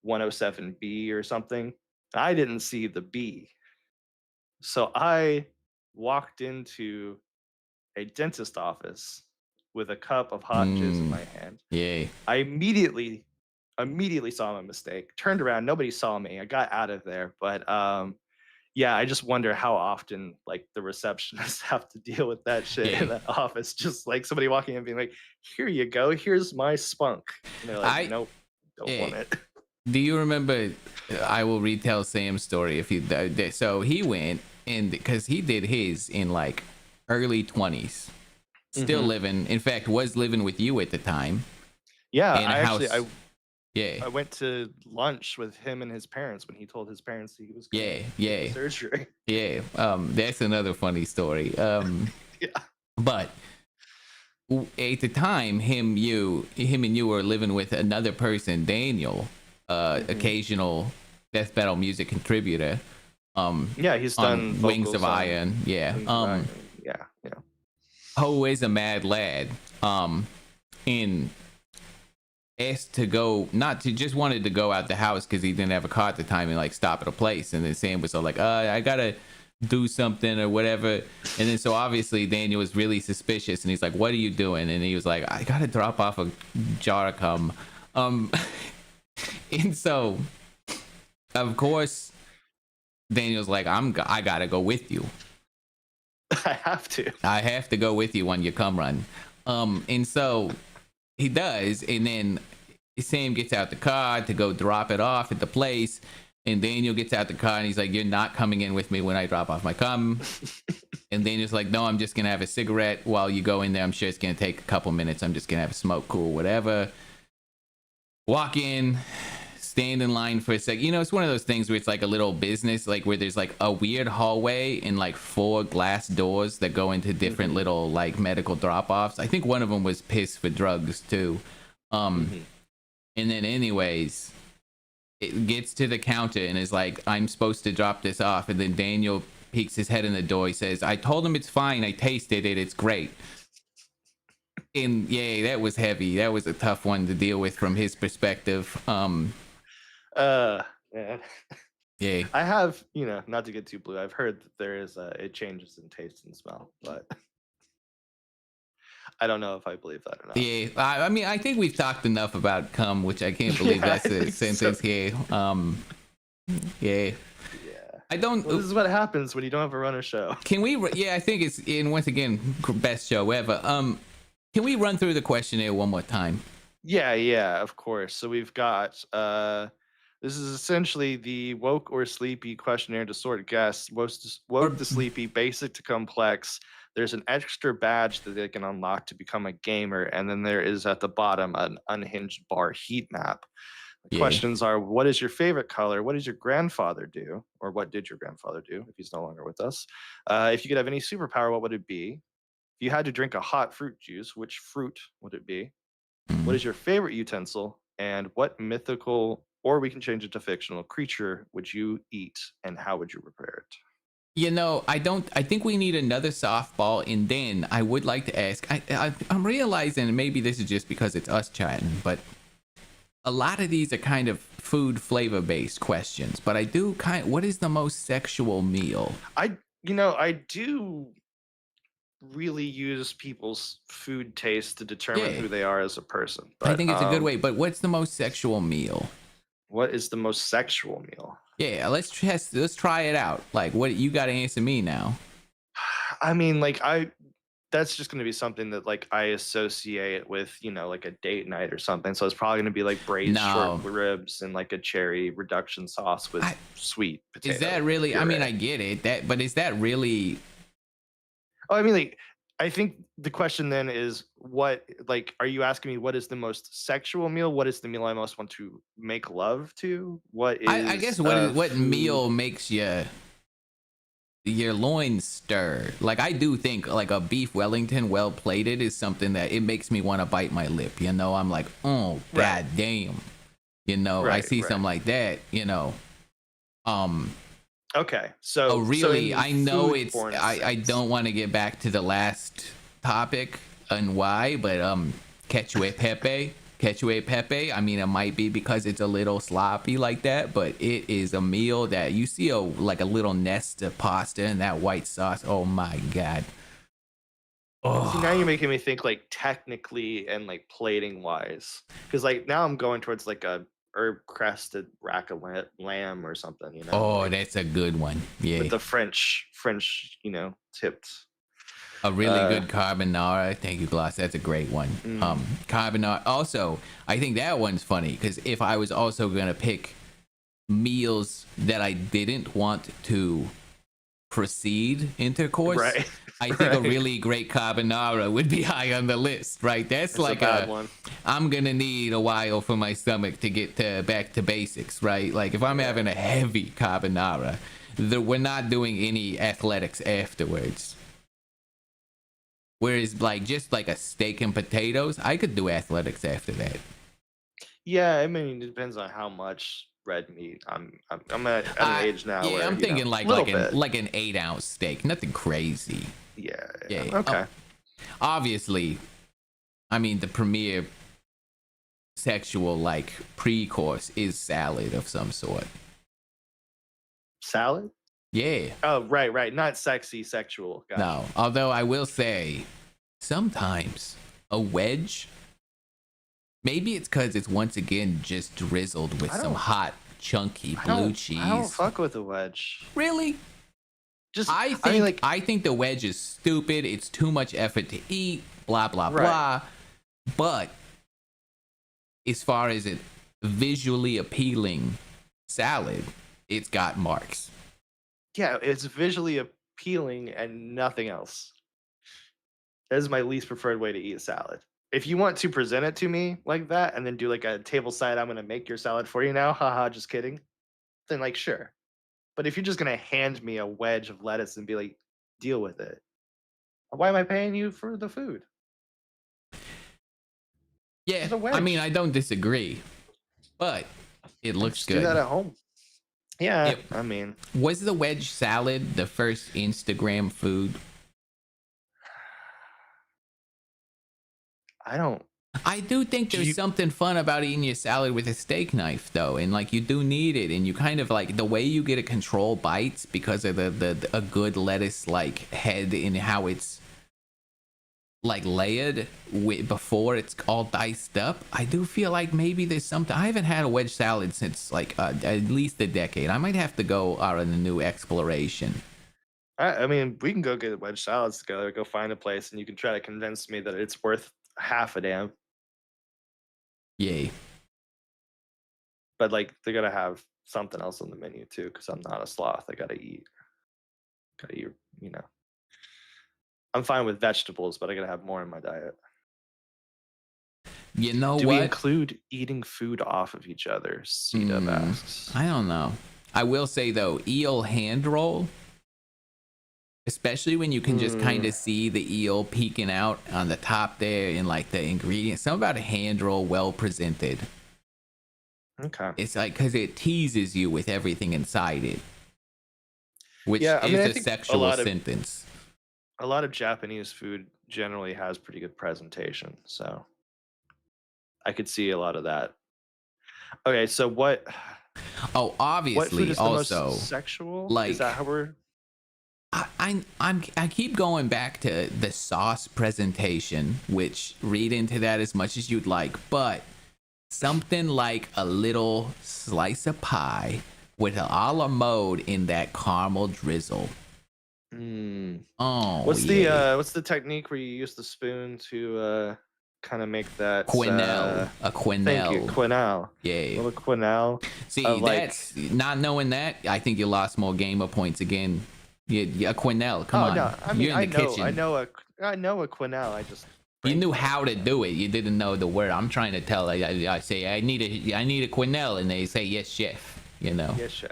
S2: 107B or something. I didn't see the B, so I walked into a dentist office with a cup of hot jizz in
S1: Mm,
S2: my hand.
S1: yeah.
S2: I immediately saw my mistake, turned around, nobody saw me. I got out of there, but yeah, I just wonder how often like the receptionists have to deal with that shit in
S1: Yeah.
S2: that office. Just like somebody walking in being like, "Here you go, here's my spunk," and they're like,
S1: I
S2: "Nope, don't
S1: yeah.
S2: want it."
S1: Do you remember? I will retell Sam's story if you. So he went and because he did his in like early 20s, still
S2: Hmm.
S1: living. In fact, was living with you at the time
S2: Yeah,
S1: in a
S2: I actually
S1: house. Yeah,
S2: I went to lunch with him and his parents when he told his parents he was gonna
S1: yeah,
S2: get the
S1: yeah,
S2: surgery.
S1: yeah. That's another funny story.
S2: Yeah.
S1: But at the time, him and you were living with another person, Daniel,
S2: Hmm.
S1: occasional death metal music contributor.
S2: Yeah, he's done
S1: On Wings of
S2: vocals on
S1: Iron, yeah.
S2: Wings of Iron. Yeah, yeah.
S1: Ho is a mad lad. And asked to go, not to just wanted to go out the house because he didn't have a car at the time and like stop at a place. And then Sam was all like, I gotta do something or whatever. And then so obviously Daniel was really suspicious and he's like, what are you doing? And he was like, I gotta drop off a jar of cum. Um, and so of course Daniel's like, I gotta go with you.
S2: I have to.
S1: I have to go with you on your cum run. And so he does, and then Sam gets out the car to go drop it off at the place, and Daniel gets out the car and he's like, "You're not coming in with me when I drop off my cum." And Daniel's like, "No, I'm just gonna have a cigarette while you go in there. I'm sure it's gonna take a couple minutes. I'm just gonna have a smoke, cool, whatever." Walk in, stand in line for a sec. It's one of those things where it's like a little business, like where there's like a weird hallway and like 4 glass doors that go into different
S2: Hmm.
S1: little like medical drop-offs. I think one of them was piss for drugs too. Um,
S2: Hmm.
S1: and then anyways, it gets to the counter and is like, I'm supposed to drop this off. And then Daniel peeks his head in the door. He says, I told him it's fine. I tasted it. It's great. And yeah, that was heavy. That was a tough one to deal with from his perspective.
S2: Uh, Man.
S1: Yeah.
S2: I have, not to get too blue. I've heard that there is it changes in taste and smell, but I don't know if I believe that or not.
S1: Yeah, I mean, I think we've talked enough about cum, which I can't believe
S2: Yeah, I
S1: that's a
S2: think so.
S1: sentence here. Yeah,
S2: Yeah.
S1: I don't.
S2: Well, this is what happens when you don't have a runner show.
S1: Can we? Yeah, I think it's in once again best show ever. Can we run through the questionnaire one more time?
S2: Yeah, of course. So we've got this is essentially the woke or sleepy questionnaire to sort guests, woke
S1: Or
S2: to sleepy, basic to complex. There's an extra badge that they can unlock to become a gamer, and then there is at the bottom an unhinged bar heat map. The
S1: yeah,
S2: questions are: what is your favorite color? What does your grandfather do? Or what did your grandfather do if he's no longer with us? If you could have any superpower, what would it be? If you had to drink a hot fruit juice, which fruit would it be? What
S1: mm.
S2: is your favorite utensil? And what mythical, or we can change it to fictional, creature would you eat and how would you prepare it?
S1: I don't. I think we need another softball, and then I would like to ask. I'm realizing maybe this is just because it's us chatting, but a lot of these are kind of food flavor based questions. But I do what is the most sexual meal?
S2: I do really use people's food taste to determine
S1: Yeah,
S2: who they are as a person.
S1: I
S2: But
S1: think it's a good way. But what's the most sexual meal?
S2: what is the most sexual meal?
S1: Yeah, let's try it out. Like, what you got to answer me now?
S2: I mean, like that's just going to be something that like I associate with, like a date night or something. So it's probably going to be like braised short
S1: No,
S2: ribs and like a cherry reduction sauce with
S1: I
S2: sweet
S1: is
S2: potato
S1: that really? I mean,
S2: puree.
S1: I get it but is that really?
S2: Oh, I mean, like, I think the question then is what, like, are you asking me what is the most sexual meal? What is the meal I most want to make love to? What
S1: I
S2: is
S1: guess what
S2: food?
S1: meal makes you your loins stir. Like I do think like a beef Wellington well plated is something that it makes me want to bite my lip. You know, I'm like, oh
S2: Right.
S1: god damn. You know, I
S2: Right,
S1: see
S2: right.
S1: something like that. You know,
S2: Okay, so
S1: oh really?
S2: in
S1: I know it's.
S2: foodborne
S1: I
S2: sense.
S1: don't want to get back to the last topic and why, but Quechua pepe. I mean, it might be because it's a little sloppy like that, but it is a meal that you see like a little nest of pasta and that white sauce. Oh my god.
S2: See, now you're
S1: Oh,
S2: making me think like technically and like plating wise, because like now I'm going towards like a herb crested rack of lamb or something,
S1: oh,
S2: like
S1: that's a good one. Yeah,
S2: with the French, tipped.
S1: a really
S2: Uh,
S1: good carbonara. Thank you, Gloss. That's a great one.
S2: mm,
S1: Carbonara. Also, I think that one's funny because if I was also gonna pick meals that I didn't want to proceed intercourse,
S2: right,
S1: I think a
S2: right.
S1: really great carbonara would be high on the list, right? That's
S2: It's a
S1: like
S2: bad one.
S1: I'm gonna need a while for my stomach to get back to basics, right? Like if I'm
S2: Yeah.
S1: having a heavy carbonara, we're not doing any athletics afterwards. Whereas like just like a steak and potatoes, I could do athletics after that.
S2: Yeah, I mean, it depends on how much red meat. I'm at an age now
S1: Yeah,
S2: where
S1: I'm thinking like
S2: little bit.
S1: like an 8-ounce steak, nothing crazy.
S2: Yeah.
S1: Yeah.
S2: Okay.
S1: Obviously, I mean the premier sexual like pre-course is salad of some sort.
S2: Salad?
S1: Yeah.
S2: Oh, right. Not sexy, sexual. Gotcha.
S1: No. Although I will say, sometimes a wedge. Maybe it's because it's once again just drizzled with
S2: I
S1: some
S2: don't-
S1: hot, chunky
S2: I
S1: blue
S2: don't
S1: cheese.
S2: fuck with a wedge.
S1: Really?
S2: Just
S1: I think the wedge is stupid. It's too much effort to eat. Blah blah
S2: Right.
S1: blah. But as far as it visually appealing salad, it's got marks.
S2: yeah, it's visually appealing and nothing else. That is my least preferred way to eat a salad. If you want to present it to me like that and then do like a table side, I'm gonna make your salad for you now. Haha, just kidding. Then like sure. But if you're just gonna hand me a wedge of lettuce and be like, deal with it. Why am I paying you for the food?
S1: Yeah,
S2: It's a
S1: I mean,
S2: wedge.
S1: I don't disagree, but it looks
S2: Just do that
S1: good.
S2: at home. Yeah,
S1: Yep.
S2: I mean,
S1: Was the wedge salad the first Instagram food?
S2: I don't.
S1: I do think
S2: Do
S1: there's
S2: you?
S1: something fun about eating your salad with a steak knife, though, and like you do need it, and you kind of like the way you get to control bites because of the a good lettuce like head and how it's like layered before it's all diced up. I do feel like maybe there's something. I haven't had a wedge salad since like at least a decade. I might have to go out on a new exploration.
S2: I mean, we can go get wedge salads together. Go find a place, and you can try to convince me that it's worth half a damn.
S1: Yay.
S2: But like, they gotta have something else on the menu too, because I'm not a sloth. I gotta eat. Gotta eat. I'm fine with vegetables, but I gotta have more in my diet.
S1: You know
S2: Do we
S1: what?
S2: include eating food off of each other? C-Dub asks.
S1: I don't know. I will say though, eel hand roll, especially when you can just kind of see the eel peeking out on the top there and like the ingredients. Something about a hand roll well presented.
S2: Okay.
S1: It's like because it teases you with everything inside it, which
S2: Yeah, I mean, I
S1: is a
S2: think
S1: sexual sentence.
S2: a lot of Japanese food generally has pretty good presentation, so I could see a lot of that. Okay, so what
S1: Oh,
S2: food
S1: obviously,
S2: is the
S1: also
S2: most sexual?
S1: like
S2: Is that how we're?
S1: I keep going back to the sauce presentation, which read into that as much as you'd like, but something like a little slice of pie with an a la mode in that caramel drizzle. Oh,
S2: What's
S1: yeah.
S2: the technique where you use the spoon to kind of make that
S1: Quenelle, a
S2: Thank you,
S1: quenelle.
S2: quenelle.
S1: Yeah.
S2: Little quenelle.
S1: See,
S2: of, like-
S1: that's not knowing that. I think you lost more gamer points again. Yeah, a quenelle. Come on,
S2: No, I mean,
S1: you're in the kitchen.
S2: I know a quenelle. I just
S1: You knew how to do it. You didn't know the word. I'm trying to tell. I say I need a quenelle, and they say yes, chef. You know.
S2: Yes, chef.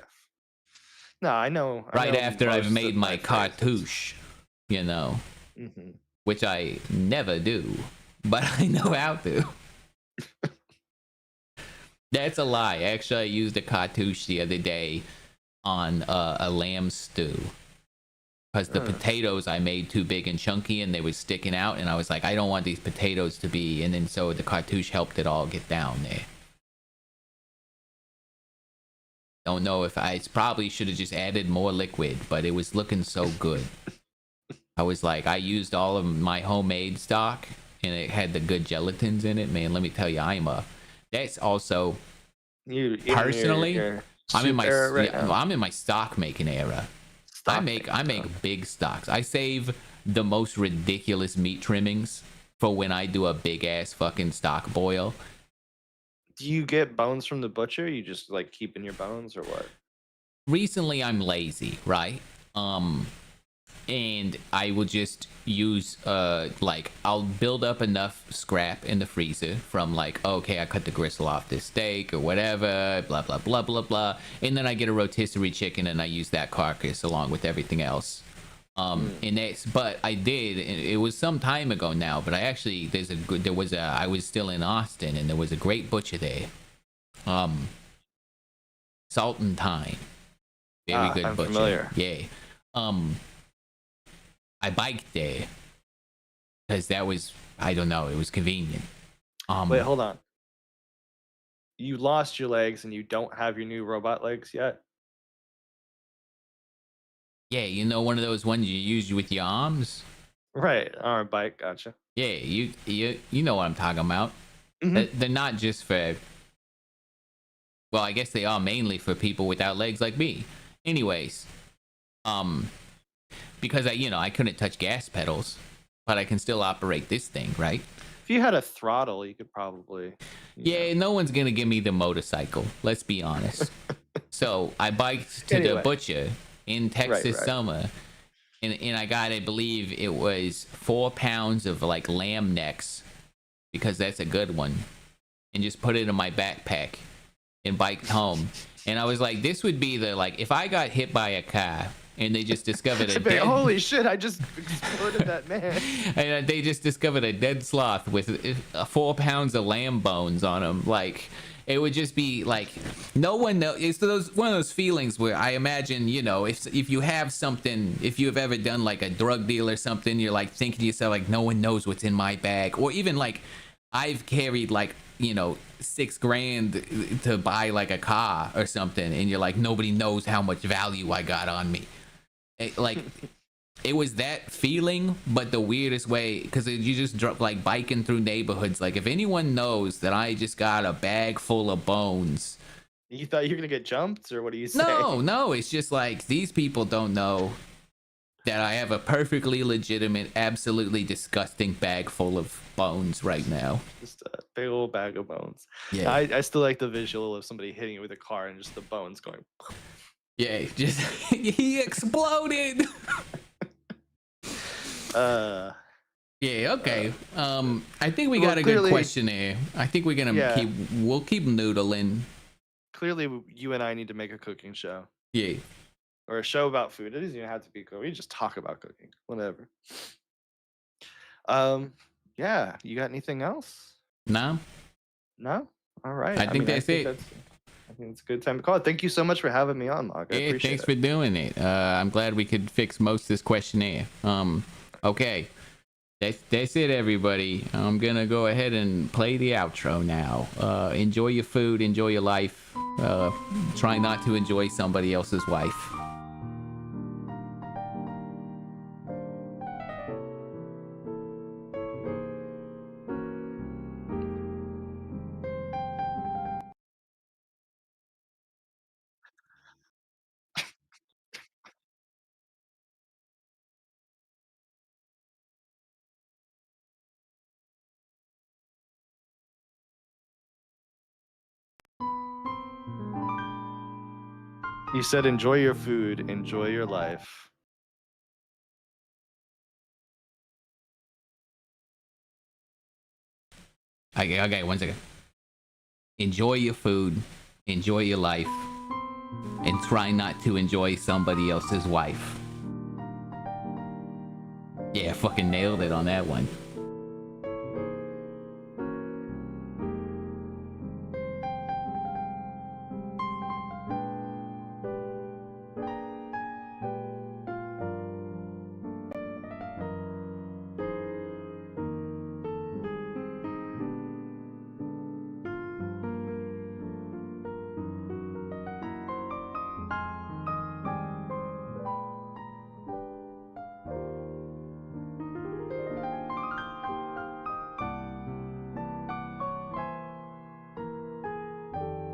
S2: No, I know.
S1: Right after I've
S2: most
S1: made
S2: of
S1: my
S2: phrases.
S1: cartouche, you know, which I never do, but I know how to. That's a lie. Actually, I used a cartouche the other day on a lamb stew because the potatoes I made too big and chunky and they were sticking out, and I was like, I don't want these potatoes to be, and then so the cartouche helped it all get down there. Don't know if I probably should have just added more liquid, but it was looking so good. I was like, I used all of my homemade stock and it had the good gelatins in it. Man, let me tell you, that's also
S2: You
S1: personally, I'm in my
S2: now.
S1: I'm in my stock making era. I make big stocks. I save the most ridiculous meat trimmings for when I do a big ass fucking stock boil.
S2: Do you get bones from the butcher? You just like keeping your bones or what?
S1: Recently I'm lazy, right? And I will just use like I'll build up enough scrap in the freezer from like, okay, I cut the gristle off this steak or whatever, blah blah blah blah blah, and then I get a rotisserie chicken and I use that carcass along with everything else. And that's, but I did, and it was some time ago now, but I actually I was still in Austin and there was a great butcher there, Salt and Thyme, very good
S2: I'm
S1: butcher.
S2: familiar.
S1: Yeah. I biked there because that was, I don't know, it was convenient.
S2: Wait, hold on. You lost your legs and you don't have your new robot legs yet?
S1: Yeah, you know, one of those ones you use with your arms.
S2: Right, arm bike, gotcha.
S1: Yeah, you know what I'm talking about. They're not just for. Well, I guess they are mainly for people without legs like me. Anyways, because I couldn't touch gas pedals, but I can still operate this thing, right?
S2: If you had a throttle, you could probably.
S1: Yeah, no one's gonna give me the motorcycle. Let's be honest. So I biked to the butcher in Texas summer, and I got, I believe it was 4 pounds of like lamb necks, because that's a good one, and just put it in my backpack and biked home. And I was like, this would be the, like, if I got hit by a car and they just discovered a dead...
S2: Holy shit, I just exploded that man.
S1: And they just discovered a dead sloth with 4 pounds of lamb bones on him. Like, it would just be like, no one knows. It's one of those feelings where I imagine, if you have something, if you've ever done like a drug deal or something, you're like thinking to yourself, like, no one knows what's in my bag. Or even like, I've carried like, $6,000 to buy like a car or something, and you're like, nobody knows how much value I got on me. It was that feeling, but the weirdest way, because you just drop like biking through neighborhoods. Like, if anyone knows that I just got a bag full of bones,
S2: you thought you were gonna get jumped, or what do you say?
S1: No, it's just like, these people don't know that I have a perfectly legitimate, absolutely disgusting bag full of bones right now.
S2: Just a big old bag of bones.
S1: Yeah,
S2: I still like the visual of somebody hitting it with a car and just the bones going.
S1: Yeah, just he exploded. Yeah, okay. I think we got a good questionnaire. I think we're gonna we'll keep noodling.
S2: Clearly, you and I need to make a cooking show.
S1: Yeah.
S2: Or a show about food. It doesn't even have to be cooking. We just talk about cooking. Whatever. Yeah. You got anything else?
S1: No.
S2: No? All right.
S1: I think that's it.
S2: I think it's a good time to call it. Thank you so much for having me on, Mogg. I appreciate
S1: thanks for doing it. I'm glad we could fix most of this questionnaire. Okay. That's it, everybody. I'm gonna go ahead and play the outro now. Enjoy your food, enjoy your life. Try not to enjoy somebody else's wife.
S2: You said enjoy your food, enjoy your life.
S1: Okay, 1 second. Enjoy your food, enjoy your life. and try not to enjoy somebody else's wife. Yeah, fucking nailed it on that one.